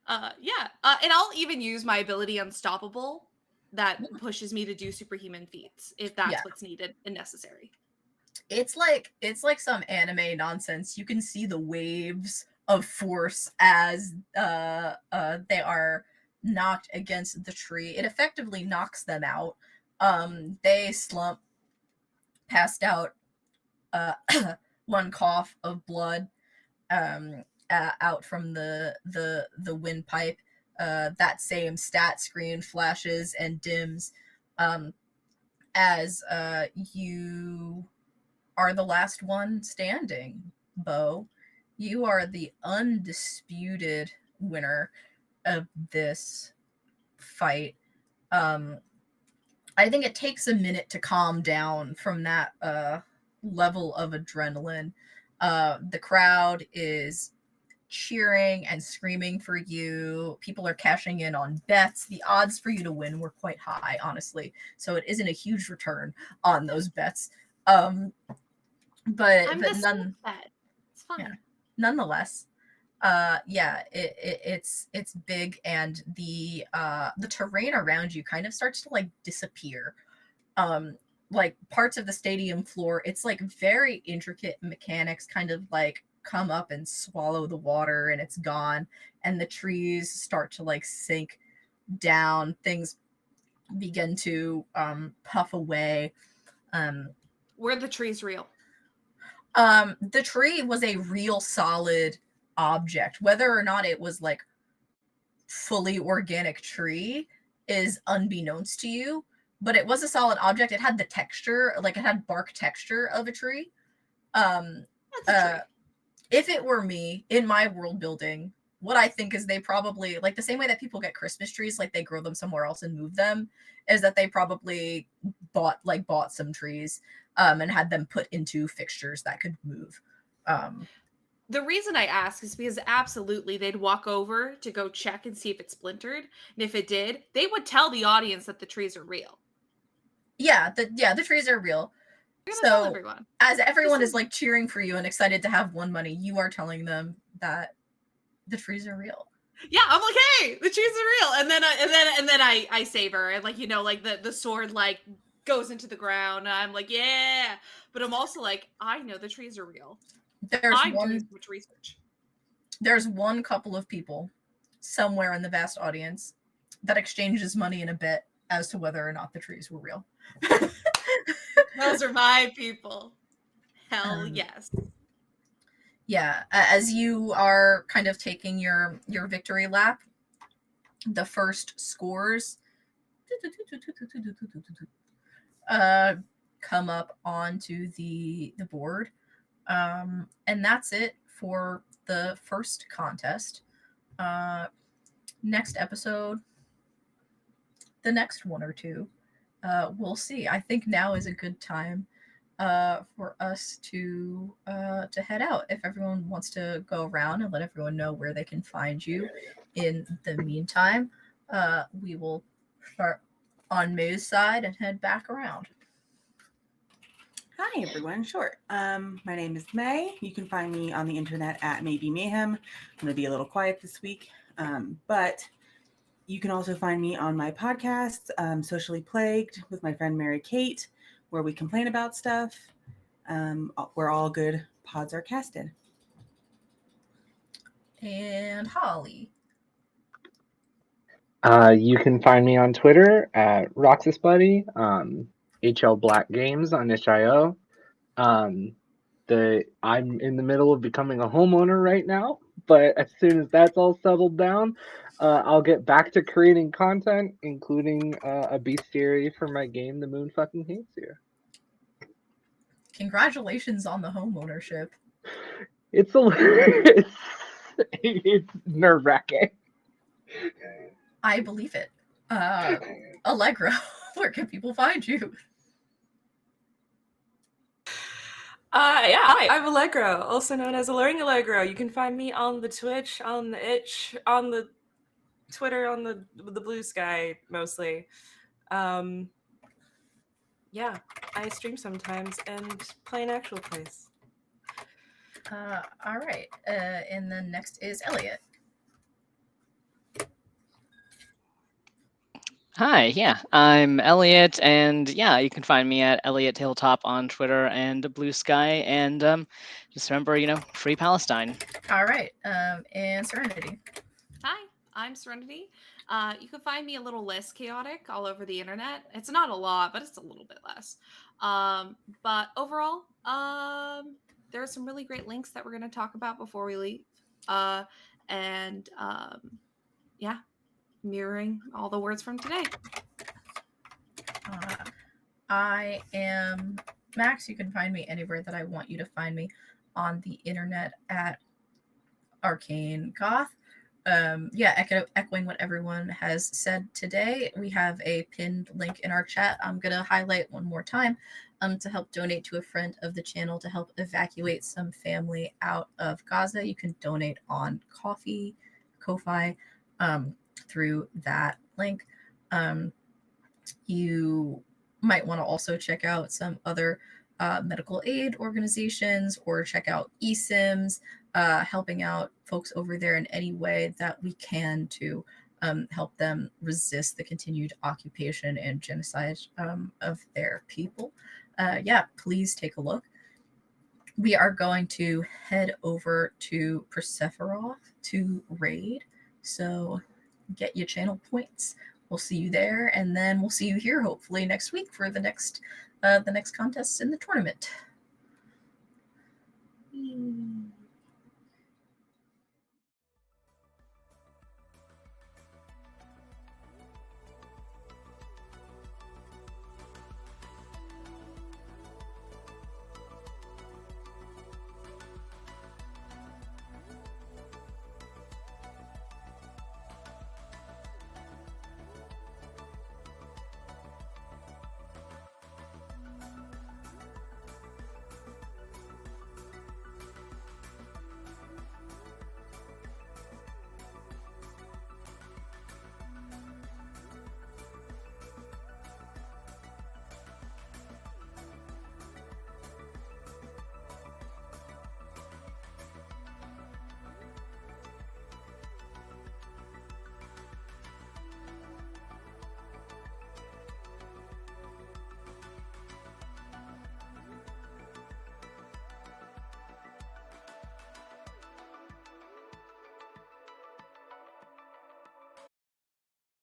Speaker 3: And I'll even use my ability Unstoppable that pushes me to do superhuman feats if that's what's needed and necessary.
Speaker 1: it's like some anime nonsense. You can see the waves of force as they are knocked against the tree. It effectively knocks them out. They slump, passed out, uh, one cough of blood out from the windpipe. That same stat screen flashes and dims as you are the last one standing, Bo. You are the undisputed winner of this fight. I think it takes a minute to calm down from that level of adrenaline. The crowd is cheering and screaming for you. People are cashing in on bets. The odds for you to win were quite high, honestly. So it isn't a huge return on those bets. But
Speaker 3: I'm
Speaker 1: but
Speaker 3: just
Speaker 1: none
Speaker 3: that. It's fine.
Speaker 1: yeah, nonetheless, it's big, and the terrain around you kind of starts to like disappear. Like parts of the stadium floor, it's like very intricate mechanics kind of like come up and swallow the water and it's gone, and the trees start to like sink down. Things begin to puff away.
Speaker 3: Were the trees real?
Speaker 1: The tree was a real solid object. Whether or not it was like fully organic tree is unbeknownst to you, but it was a solid object. It had the texture, like it had bark texture of a tree.
Speaker 3: That's a tree.
Speaker 1: If it were me in my world building, what I think is they probably, like the same way that people get Christmas trees, like they grow them somewhere else and move them, is that they probably bought some trees and had them put into fixtures that could move.
Speaker 3: The reason I ask is because absolutely they'd walk over to go check and see if it splintered. And if it did, they would tell the audience that the trees are real.
Speaker 1: The trees are real.
Speaker 3: You're gonna tell
Speaker 1: So
Speaker 3: everyone.
Speaker 1: as everyone is like cheering for you and excited to have won money, you are telling them that the trees are real.
Speaker 3: Yeah, I'm like, hey, the trees are real. And then I save her, and like, you know, like the sword like goes into the ground. And I'm like, yeah. But I'm also like, I know the trees are real. I'm doing so much research.
Speaker 1: There's one couple of people somewhere in the vast audience that exchanges money in a bet as to whether or not the trees were real.
Speaker 3: Those are my people. Hell yes.
Speaker 1: Yeah, as you are kind of taking your victory lap, the first scores come up onto the board. And that's it for the first contest. Next episode, the next one or two, we'll see. I think now is a good time for us to head out. If everyone wants to go around and let everyone know where they can find you. In the meantime, we will start on May's side and head back around.
Speaker 7: Hi, everyone. Sure. My name is May. You can find me on the internet at Maybe Mayhem. I'm going to be a little quiet this week, but you can also find me on my podcast, Socially Plagued, with my friend Mary Kate, where we complain about stuff, where all good pods are casted.
Speaker 1: And Holly.
Speaker 6: You can find me on Twitter at RoxasBuddy, HL Black Games on itch.io. I'm in the middle of becoming a homeowner right now, but as soon as that's all settled down, I'll get back to creating content, including a bestiary for my game, The Moon Fucking Hates You.
Speaker 1: Congratulations on the home ownership.
Speaker 6: It's it's nerve-wracking.
Speaker 1: I believe it. Allegra, where can people find you?
Speaker 5: Hi, I'm Allegro, also known as Alluring Allegro. You can find me on the Twitch, on the itch, on the Twitter, on the Blue Sky mostly. Yeah, I stream sometimes and play in actual plays.
Speaker 1: All right. And then next is Elliot.
Speaker 4: Hi, yeah, I'm Elliot, and yeah, you can find me at Elliot Tabletop on Twitter and Blue Sky, and just remember, free Palestine.
Speaker 1: All right. And Serenity.
Speaker 3: Hi, I'm Serenity. You can find me a little less chaotic all over the internet. It's not a lot, but it's a little bit less. But overall, there are some really great links that we're going to talk about before we leave. And yeah, mirroring all the words from today.
Speaker 1: I am Max. You can find me anywhere that I want you to find me on the internet at Arcane Goth. Echoing what everyone has said today, we have a pinned link in our chat. I'm going to highlight one more time to help donate to a friend of the channel to help evacuate some family out of Gaza. You can donate on Ko-Fi through that link. You might want to also check out some other medical aid organizations or check out eSIMs, helping out folks over there in any way that we can to help them resist the continued occupation and genocide of their people. Please take a look. We are going to head over to Persephoroth to raid. So get your channel points. We'll see you there, and then we'll see you here hopefully next week for the next contests in the tournament.